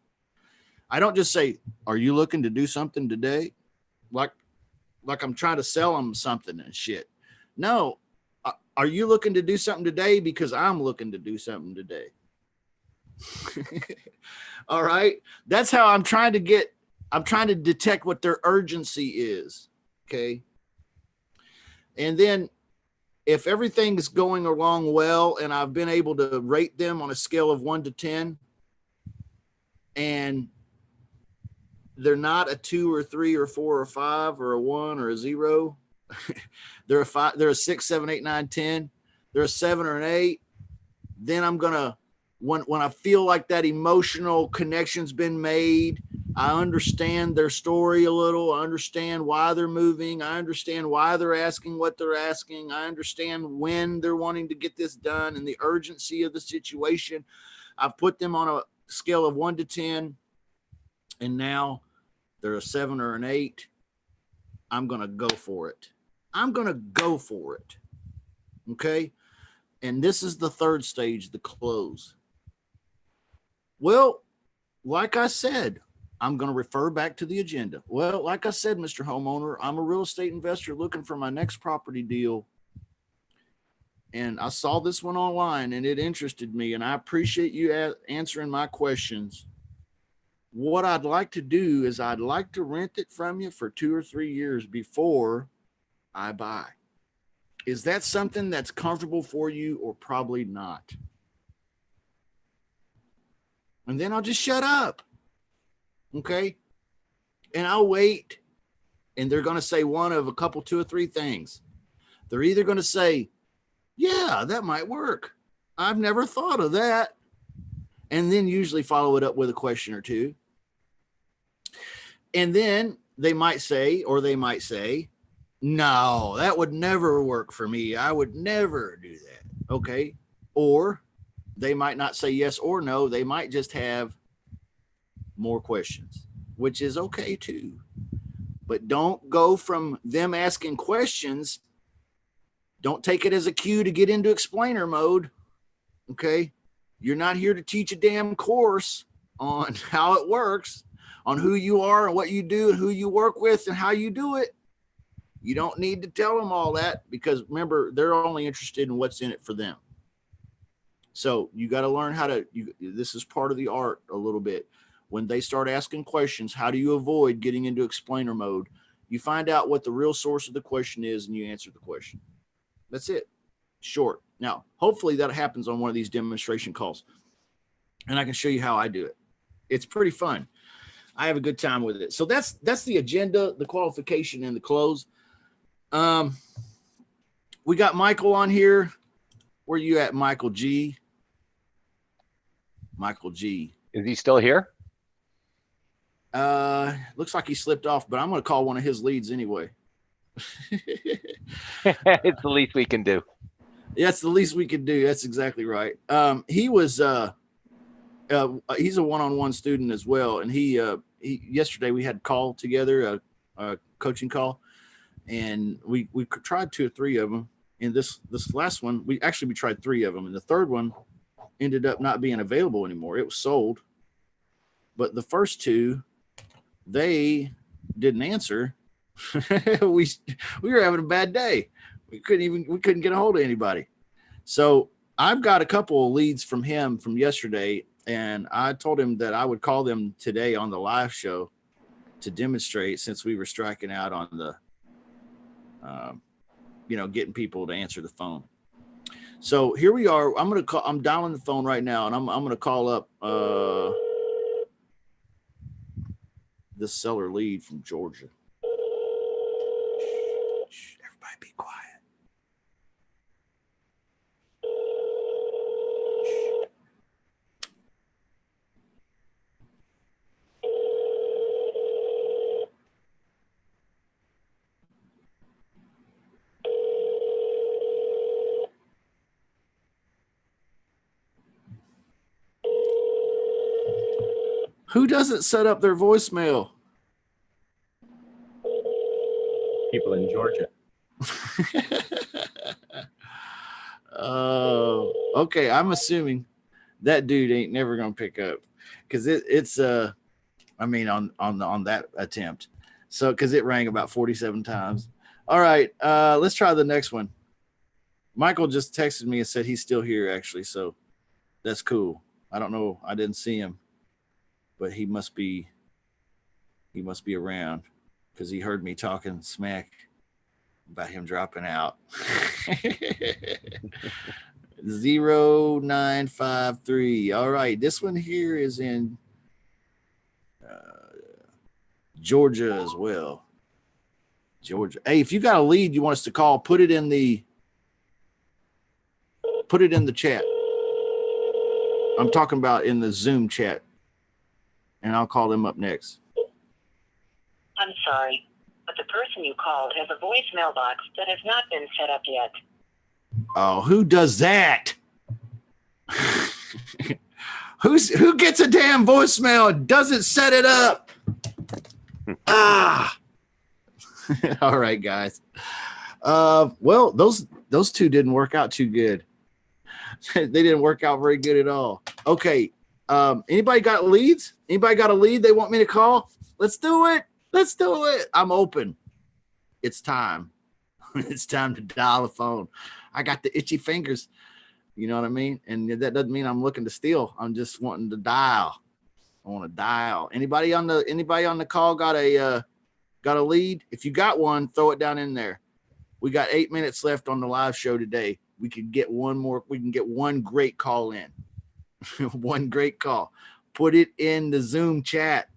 I don't just say, are you looking to do something today? Like I'm trying to sell them something and shit. No. Are you looking to do something today? Because I'm looking to do something today. All right. That's how I'm trying to detect what their urgency is. Okay. And then if everything's going along well, and I've been able to rate them on a scale of 1 to 10, and they're not a 2 or 3 or 4 or 5 or a 1 or a 0. They're a 5. They're a 6, 7, 8, 9, 10. They're a 7 or an 8. Then I'm gonna, when I feel like that emotional connection's been made, I understand their story a little. I understand why they're moving. I understand why they're asking what they're asking. I understand when they're wanting to get this done and the urgency of the situation. I've put them on a scale of 1 to 10. And now they're a 7 or an 8. I'm going to go for it. I'm going to go for it. Okay. And this is the third stage, the close. Well, like I said, I'm going to refer back to the agenda. Well, like I said, Mr. Homeowner, I'm a real estate investor looking for my next property deal. And I saw this one online and it interested me. And I appreciate you answering my questions. What I'd like to do is I'd like to rent it from you for 2 or 3 years before I buy. Is that something that's comfortable for you or probably not? And then I'll just shut up. Okay. And I'll wait. And they're going to say one of a couple, 2 or 3 things. They're either going to say, yeah, that might work. I've never thought of that. And then usually follow it up with a question or two. And then they might say, no, that would never work for me. I would never do that. Okay. Or they might not say yes or no. They might just have more questions, which is okay too. But don't go from them asking questions. Don't take it as a cue to get into explainer mode. Okay. You're not here to teach a damn course on how it works, on who you are and what you do and who you work with and how you do it. You don't need to tell them all that because remember, they're only interested in what's in it for them. So you got to learn how to, this is part of the art a little bit. When they start asking questions, how do you avoid getting into explainer mode? You find out what the real source of the question is and you answer the question. That's it. Short. Now, hopefully that happens on one of these demonstration calls and I can show you how I do it. It's pretty fun. I have a good time with it. So that's the agenda, the qualification and the close. We got Michael on here. Where you at, Michael G? Michael G. Is he still here? Looks like he slipped off, but I'm going to call one of his leads anyway. It's the least we can do. That's the least we could do. That's exactly right. He was, he's a one-on-one student as well. And he yesterday we had a call together, a coaching call, and we tried 2 or 3 of them. And this last one, we tried 3 of them. And the third one ended up not being available anymore. It was sold. But the first 2, they didn't answer. we were having a bad day. We couldn't get a hold of anybody. So I've got a couple of leads from him from yesterday. And I told him that I would call them today on the live show to demonstrate, since we were striking out on the, getting people to answer the phone. So here we are. I'm dialing the phone right now, and I'm going to call up this seller lead from Georgia. Shh, everybody be quiet. Who doesn't set up their voicemail? People in Georgia. Oh, okay. I'm assuming that dude ain't never gonna pick up because it's on that attempt. So because it rang about 47 times. All right, let's try the next one. Michael just texted me and said he's still here actually, so that's cool. I don't know. I didn't see him. But he must be around because he heard me talking smack about him dropping out. 0953. All right, this one here is in Georgia as well. Georgia. Hey, if you got a lead you want us to call, put it in the chat. I'm talking about in the Zoom chat. And I'll call them up next. I'm sorry, but the person you called has a voicemail box that has not been set up yet. Oh, who does that? Who gets a damn voicemail and doesn't set it up? All right, guys. Well, those two didn't work out too good. They didn't work out very good at all. Okay. Anybody got leads? Anybody got a lead they want me to call? Let's do it. Let's do it. I'm open. It's time. It's time to dial the phone. I got the itchy fingers. You know what I mean? And that doesn't mean I'm looking to steal. I'm just wanting to dial. I want to dial. Anybody on the call got a lead? If you got one, throw it down in there. We got 8 minutes left on the live show today. We can get one more. We can get one great call in. One great call. Put it in the Zoom chat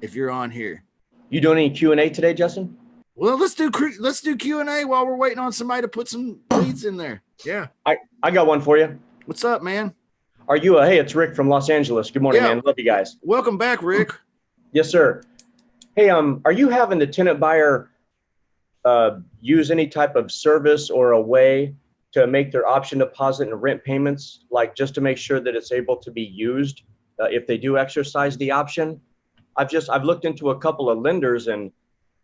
if you're on here. You doing any Q&A today, Justin? Well, let's do Q&A while we're waiting on somebody to put some leads in there. Yeah. I got one for you. What's up, man? Are you hey, it's Rick from Los Angeles. Good morning, man. Love you guys. Welcome back, Rick. Yes, sir. Hey, are you having the tenant buyer use any type of service or a way to make their option deposit and rent payments, like just to make sure that it's able to be used if they do exercise the option? I've looked into a couple of lenders, and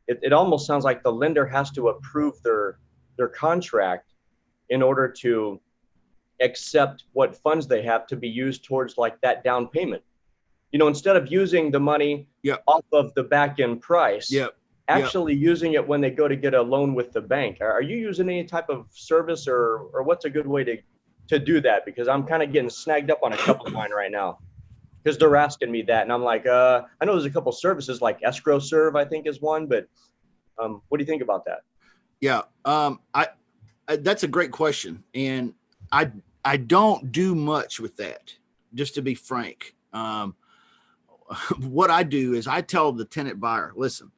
it almost sounds like the lender has to approve their contract in order to accept what funds they have to be used towards like that down payment. You know, instead of using the money off of the back end price, actually using it when they go to get a loan with the bank. Are you using any type of service or what's a good way to do that? Because I'm kind of getting snagged up on a couple of mine right now because they're asking me that. And I'm like, I know there's a couple services like Escrow Serve, I think is one, but what do you think about that? Yeah. That's a great question. And I don't do much with that, just to be frank. What I do is I tell the tenant buyer, listen,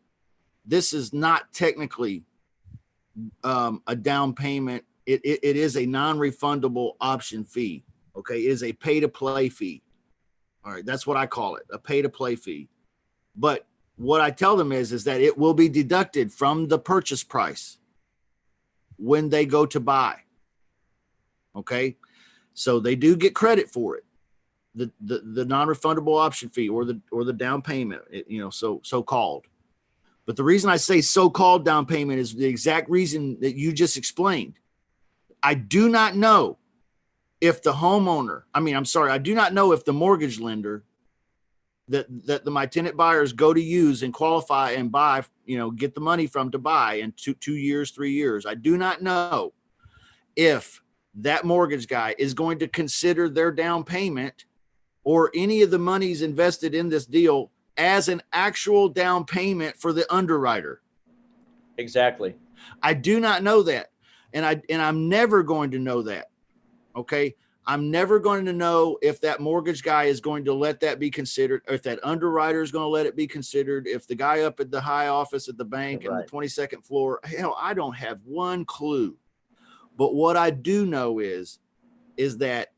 this is not technically a down payment. It is a non-refundable option fee. Okay. It is a pay to play fee. All right. That's what I call it, a pay to play fee. But what I tell them is that it will be deducted from the purchase price when they go to buy. Okay. So they do get credit for it. The non-refundable option fee or the down payment, so called. But the reason I say so-called down payment is the exact reason that you just explained. I do not know if the homeowner, I do not know if the mortgage lender that my tenant buyers go to use and qualify and buy, get the money from to buy in 2 years, 3 years. I do not know if that mortgage guy is going to consider their down payment or any of the monies invested in this deal as an actual down payment for the underwriter. Exactly. I do not know that. And I'm never going to know that. Okay. I'm never going to know if that mortgage guy is going to let that be considered, or if that underwriter is going to let it be considered, if the guy up at the high office at the bank on the 22nd floor, hell, I don't have one clue. But what I do know is that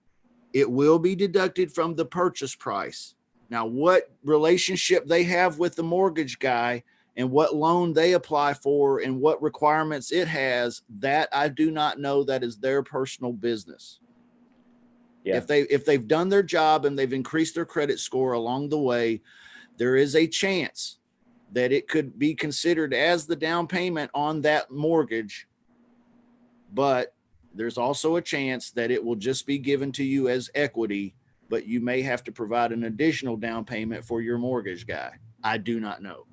it will be deducted from the purchase price. Now, what relationship they have with the mortgage guy and what loan they apply for and what requirements it has, that I do not know. That is their personal business. Yeah. If they've done their job and they've increased their credit score along the way, there is a chance that it could be considered as the down payment on that mortgage. But there's also a chance that it will just be given to you as equity, but you may have to provide an additional down payment for your mortgage guy. I do not know.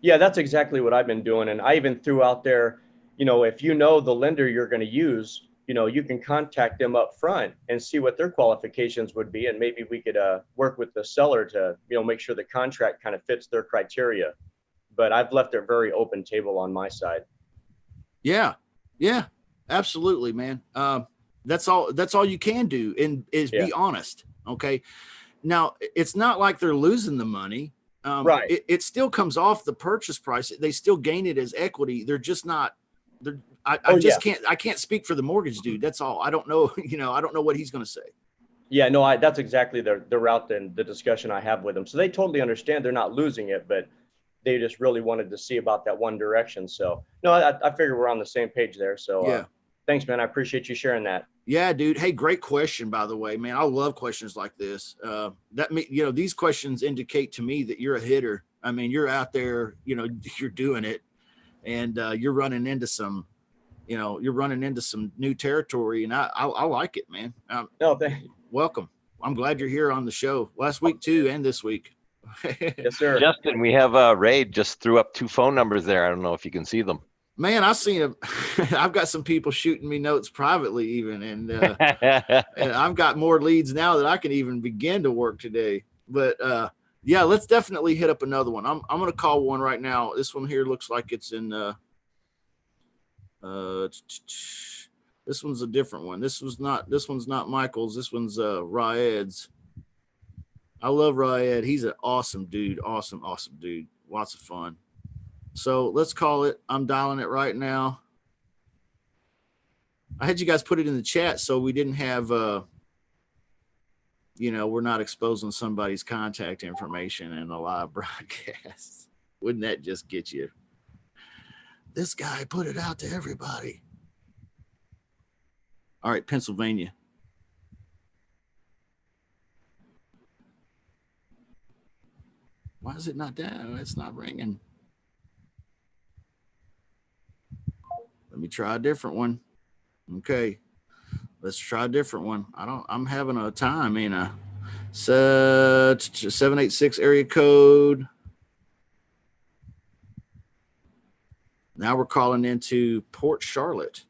Yeah, that's exactly what I've been doing. And I even threw out there, if you know the lender you're going to use, you can contact them up front and see what their qualifications would be. And maybe we could work with the seller to, make sure the contract kind of fits their criteria. But I've left a very open table on my side. Yeah. Absolutely, man. That's all you can do is be honest. Okay. Now it's not like they're losing the money. Right. It still comes off the purchase price. They still gain it as equity. They're just not, I can't speak for the mortgage dude. That's all. I don't know. I don't know what he's going to say. Yeah, no, that's exactly the route and the discussion I have with them. So they totally understand they're not losing it, but they just really wanted to see about that one direction. So no, I figure we're on the same page there. So yeah. Thanks, man. I appreciate you sharing that. Yeah, dude. Hey, great question, by the way, man. I love questions like this. These questions indicate to me that you're a hitter. I mean, you're out there, you're doing it. and you're running into some new territory, and I like it, man. No, thank you. Welcome. I'm glad you're here on the show last week too, and this week. Yes, sir. Justin, we have Ray just threw up 2 phone numbers there. I don't know if you can see them. Man, I've seen it. I've got some people shooting me notes privately even, and I've got more leads now that I can even begin to work today. But yeah, let's definitely hit up another one. I'm going to call one right now. This one here looks like it's in this one's a different one. This one's not Michael's. This one's Raed's. I love Raed. He's an awesome dude. Awesome dude. Lots of fun. So let's call it. I'm dialing it right now. I had you guys put it in the chat so we didn't have, we're not exposing somebody's contact information in a live broadcast. Wouldn't that just get you? This guy put it out to everybody. All right, Pennsylvania. Why is it not down? It's not ringing. Let me try a different one. Okay. Let's try a different one. I'm having a time, ain't I? 786 area code. Now we're calling into Port Charlotte.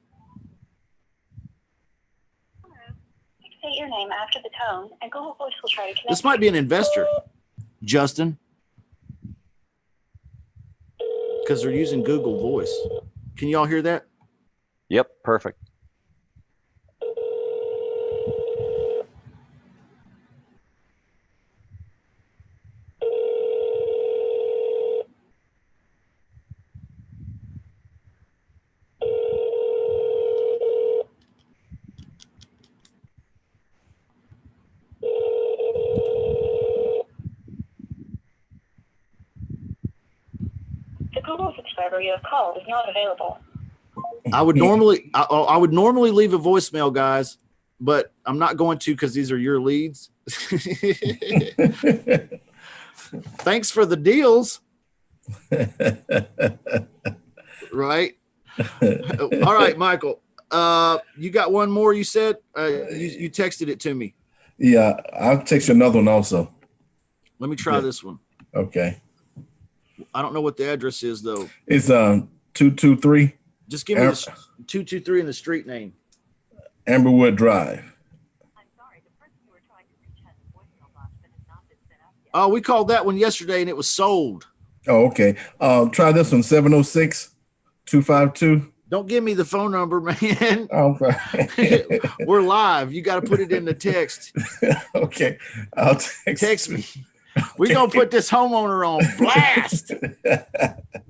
Say your name after the tone, and Google Voice will try to connect. This might be an investor, Justin, because they're using Google Voice. Can y'all hear that? Yep, perfect. The Google subscriber you have called is not available. I would normally leave a voicemail, guys, but I'm not going to because these are your leads. Thanks for the deals. Right. All right, Michael. You got one more, you said? You texted it to me. Yeah, I'll text you another one also. Let me try this one. Okay. I don't know what the address is, though. It's 223 Just give me the 223 and the street name. Amberwood Drive. I'm sorry, the person you were trying to reach has a voicemail box that has not been set up yet. Oh, we called that one yesterday and it was sold. Oh, okay. Try this one, 706-252. Don't give me the phone number, man. Okay. We're live. You got to put it in the text. Okay. I'll Text me. We're going to put this homeowner on blast. We're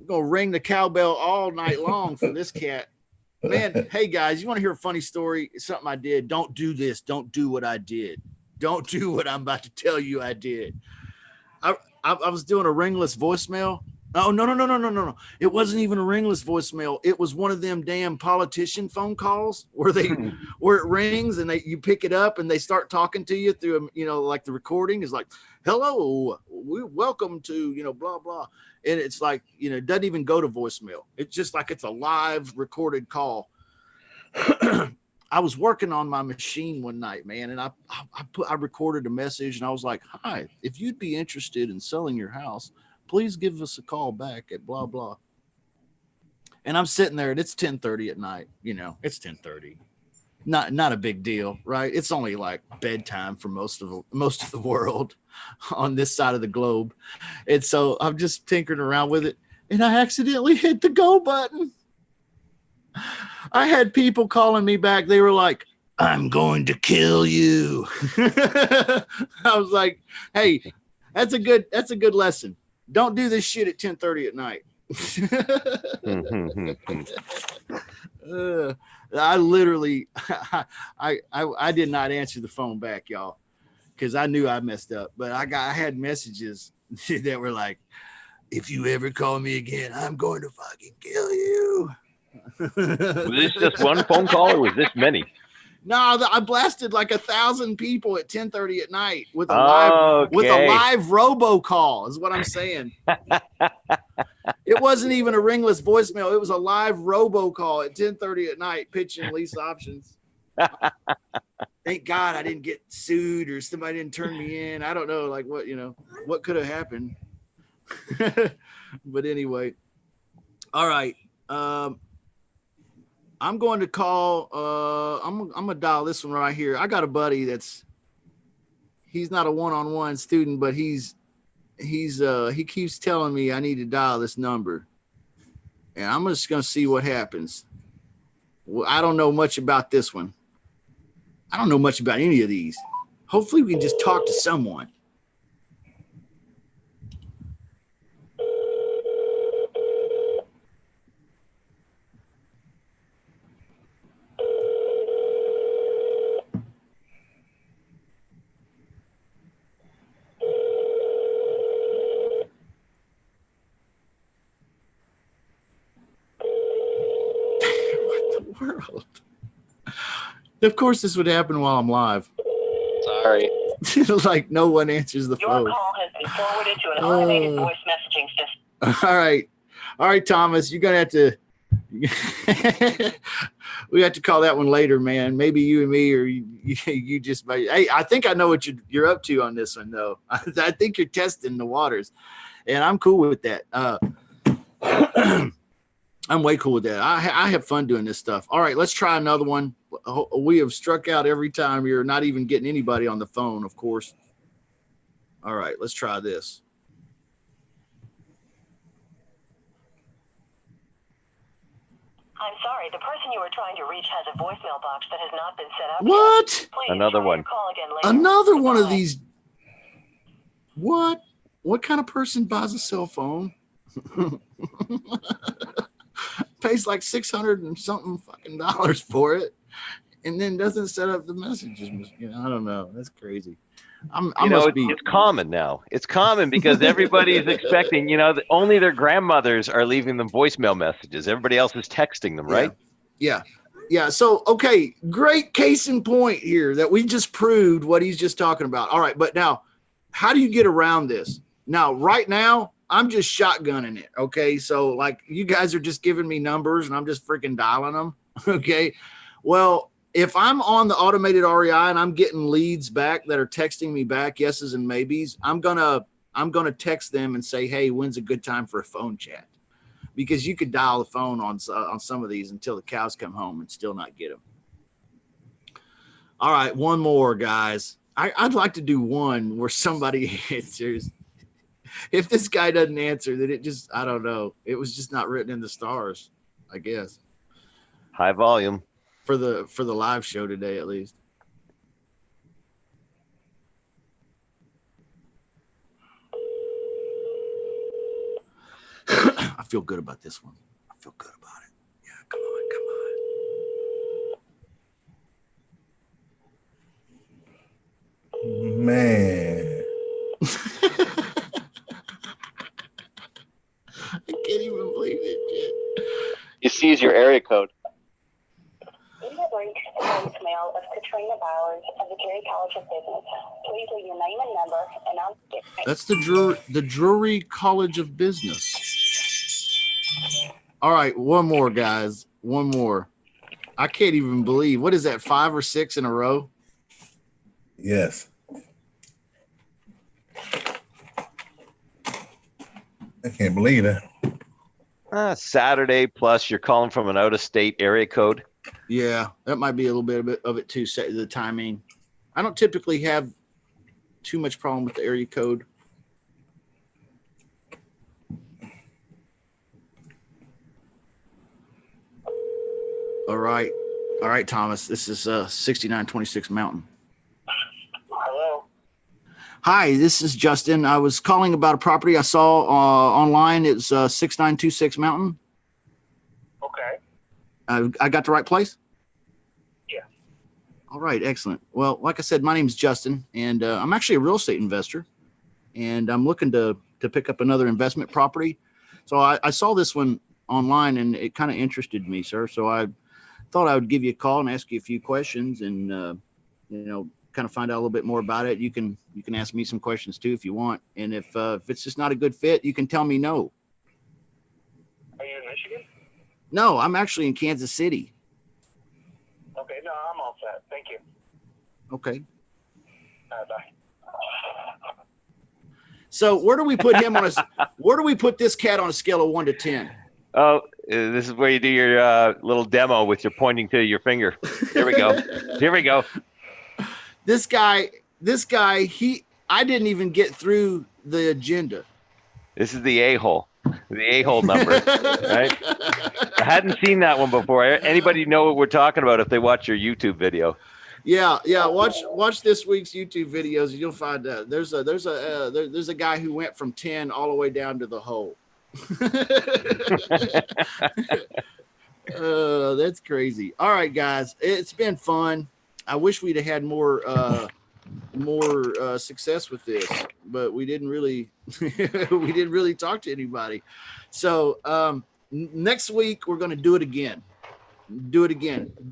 going to ring the cowbell all night long for this cat. Man, hey, guys, you want to hear a funny story? It's something I did. Don't do this. Don't do what I did. Don't do what I'm about to tell you I did. I was doing a ringless voicemail. Oh, no. It wasn't even a ringless voicemail. It was one of them damn politician phone calls where it rings and you pick it up and they start talking to you through, like the recording is like, hello, welcome to, blah, blah. And it's like, it doesn't even go to voicemail. It's just like it's a live recorded call. I was working on my machine one night, man, and I recorded a message and I was like, hi, if you'd be interested in selling your house, please give us a call back at blah, blah. And I'm sitting there and it's 10:30 at night. It's 10:30. Not a big deal, right? It's only like bedtime for most of the world on this side of the globe. And so I'm just tinkering around with it and I accidentally hit the go button. I had people calling me back. They were like, I'm going to kill you. I was like, hey, that's a good lesson. Don't do this shit at 10:30 at night. I literally, I did not answer the phone back, y'all, because I knew I messed up. But I had messages that were like, if you ever call me again, I'm going to fucking kill you. Was this just one phone call or was this many? No, I blasted like 1,000 people at 10:30 at night with a live robocall is what I'm saying. It wasn't even a ringless voicemail. It was a live robocall at 10:30 at night pitching lease options. Thank God I didn't get sued or somebody didn't turn me in. I don't know, like what could have happened. But anyway, all right. I'm going to call. I'm gonna dial this one right here. I got a buddy he's not a one-on-one student, but he keeps telling me I need to dial this number, and I'm just gonna see what happens. Well, I don't know much about this one. I don't know much about any of these. Hopefully we can just talk to someone. World. Of course, this would happen while I'm live. Sorry. Like no one answers the Your phone. call has been forwarded to an automated voice messaging system. All right, Thomas, you're gonna have to. We have to call that one later, man. Maybe you and me, or you just. Hey, I think I know what you're up to on this one, though. I think you're testing the waters, and I'm cool with that. I'm way cool with that. I have fun doing this stuff. All right, let's try another one. We have struck out every time. You're not even getting anybody on the phone, of course. All right, let's try this. I'm sorry, the person you were trying to reach has a voicemail box that has not been set up. What? Please Another try one. your call again later. Another one of Goodbye. these. What kind of person buys a cell phone? Pays like $600 and something fucking dollars for it, and then doesn't set up the messages. I don't know. That's crazy. It's common now. It's common because everybody is expecting, that only their grandmothers are leaving them voicemail messages. Everybody else is texting them, right? Yeah. So, okay, great case in point here that we just proved what he's just talking about. All right, but now, how do you get around this? Now, right now, I'm just shotgunning it. Okay, so like you guys are just giving me numbers and I'm just freaking dialing them. Okay, well, if I'm on the automated REI and I'm getting leads back that are texting me back yeses and maybes, I'm gonna text them and say, hey, when's a good time for a phone chat? Because you could dial the phone on some of these until the cows come home and still not get them. All right, one more, guys. I'd like to do one where somebody answers. If this guy doesn't answer, then I don't know. It was just not written in the stars, I guess. High volume. For the live show today, at least. I feel good about this one. I feel good about it. Yeah, come on. Man. I can't even believe it. He sees your area code. You have reached the voicemail of Katrina Bowers of the Drury College of Business. Please leave your name and number, and I'll get back. That's the Drury College of Business. All right, one more, guys. One more. I can't even believe. What is that, 5 or 6 in a row? Yes. I can't believe that. Saturday, plus you're calling from an out-of-state area code. Yeah, that might be a little bit of it too. The timing. I don't typically have too much problem with the area code. All right, Thomas. This is 6926 Mountain. Hello. Hi, this is Justin. I was calling about a property I saw online. It's 6926 Mountain. Okay. I got the right place? Yeah. All right, excellent. Well, like I said, my name is Justin, and I'm actually a real estate investor, and I'm looking to pick up another investment property. So I saw this one online, and it kind of interested me, sir. So I thought I would give you a call and ask you a few questions, and kind of find out a little bit more about it. You can ask me some questions too if you want, and if it's just not a good fit, you can tell me no. Michigan? No, I'm actually in Kansas City. Okay, no, I'm all set. Thank you. Okay. Bye. So where do we put him on where do we put this cat on a scale of 1 to 10? Oh, this is where you do your little demo with your pointing to your finger. Here we go. Here we go. This guy, I didn't even get through the agenda. This is the a-hole number, right? I hadn't seen that one before. Anybody know what we're talking about if they watch your YouTube video? Yeah. Watch this week's YouTube videos, and you'll find out. There's a guy who went from 10 all the way down to the hole. That's crazy. All right, guys, it's been fun. I wish we'd have had more success with this, but we didn't really talk to anybody. So next week we're going to do it again.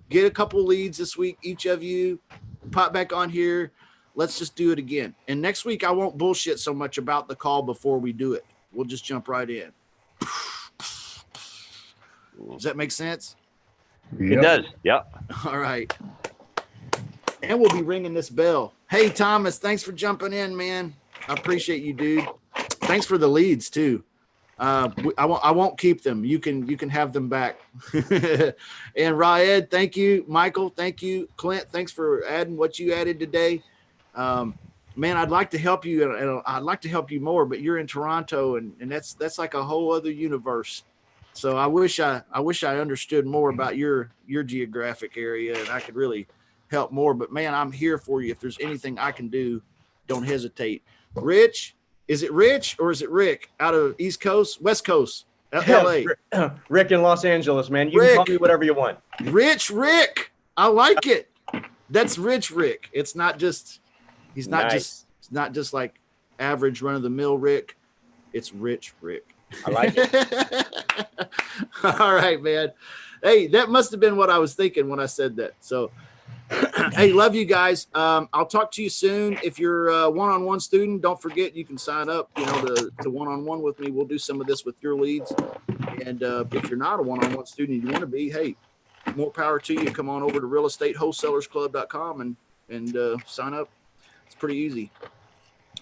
Get a couple leads this week, each of you. Pop back on here. Let's just do it again. And next week I won't bullshit so much about the call before we do it. We'll just jump right in. Does that make sense? It does. Yep. All right. And we'll be ringing this bell. Hey, Thomas, thanks for jumping in, man. I appreciate you, dude. Thanks for the leads too. I won't keep them. You can have them back. And Raed, thank you. Michael, thank you. Clint, thanks for adding what you added today. Man, I'd like to help you, and I'd like to help you more, but you're in Toronto, and that's like a whole other universe. So I wish I understood more about your geographic area, and I could really help more. But man, I'm here for you. If there's anything I can do, don't hesitate. Rich, is it Rich or is it Rick out of East Coast, West Coast, LA? Rick in Los Angeles, man. You can call me whatever you want. Rick. I like it. That's Rich Rick. It's not just, he's not just like average run of the mill Rick. It's Rich Rick. I like it. All right, man. Hey, that must have been what I was thinking when I said that. So, hey, love you guys. I'll talk to you soon. If you're a one-on-one student, don't forget you can sign up, to one-on-one with me. We'll do some of this with your leads. And if you're not a one-on-one student, you want to be, hey, more power to you. Come on over to realestatewholesalersclub.com and sign up. It's pretty easy.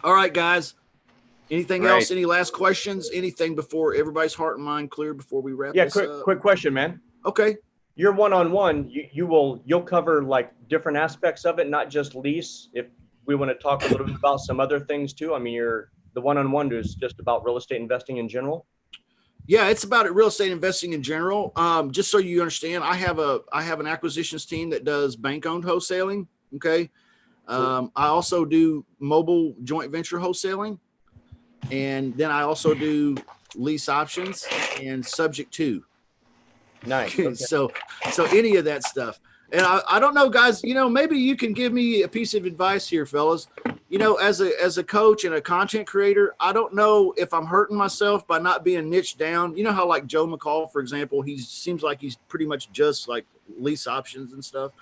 All right, guys. Anything else? Any last questions? Anything before everybody's heart and mind clear before we wrap this up? Quick question, man. Okay. Your one-on-one, you'll cover like different aspects of it, not just lease. If we want to talk a little bit about some other things too. I mean, the one-on-one is just about real estate investing in general. Yeah, it's about real estate investing in general. Just so you understand, I have an acquisitions team that does bank-owned wholesaling. Okay. I also do mobile joint venture wholesaling. And then I also do lease options and subject to. Nice. Okay. So any of that stuff. And I don't know, guys, maybe you can give me a piece of advice here, fellas. As a coach and a content creator, I don't know if I'm hurting myself by not being niched down. You know how like Joe McCall, for example, he seems like he's pretty much just like lease options and stuff.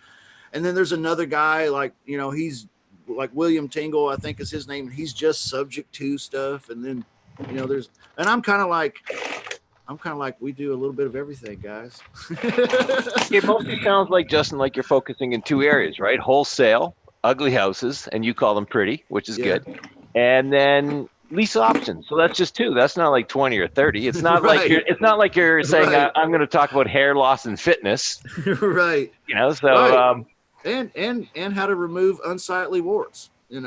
And then there's another guy like, he's like William Tingle, I think is his name. And he's just subject to stuff. And then, and I'm kind of like, we do a little bit of everything, guys. It mostly sounds like, Justin, like you're focusing in two areas, right? Wholesale, ugly houses, and you call them pretty, which is good. And then lease options. So that's just two. That's not like 20 or 30. It's not like you're saying I'm going to talk about hair loss and fitness. Right. So and how to remove unsightly warts. We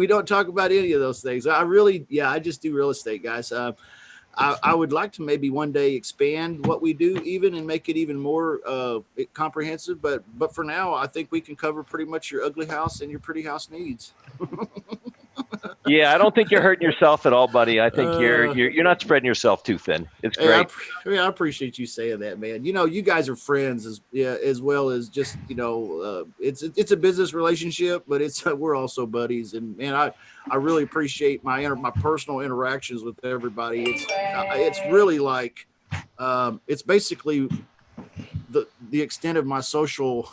don't talk about any of those things. I just do real estate, guys. I would like to maybe one day expand what we do even and make it even more comprehensive. But for now, I think we can cover pretty much your ugly house and your pretty house needs. Yeah, I don't think you're hurting yourself at all, buddy. I think you're not spreading yourself too thin. It's great. I appreciate you saying that, man. You guys are friends as well as just it's a business relationship, but we're also buddies. And man, I really appreciate my personal interactions with everybody. It's really like it's basically the extent of my social.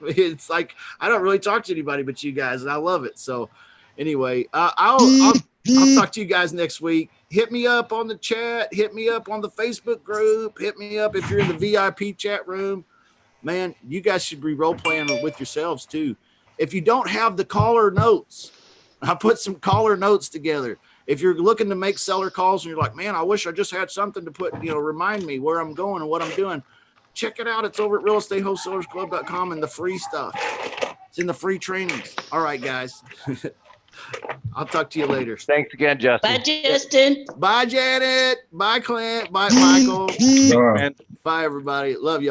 It's like I don't really talk to anybody but you guys, and I love it. So anyway, I'll I'll talk to you guys next week. Hit me up on the chat. Hit me up on the Facebook group. Hit me up if you're in the VIP chat room. Man, you guys should be role playing with yourselves too. If you don't have the caller notes, I put some caller notes together. If you're looking to make seller calls and you're like, man, I wish I just had something to put, remind me where I'm going and what I'm doing. Check it out. It's over at realestatewholesalersclub.com and the free stuff. It's in the free trainings. All right, guys. I'll talk to you later. Thanks again, Justin. Bye, Justin. Bye, Janet. Bye, Clint. Bye, Michael. All right. Bye, everybody. Love you.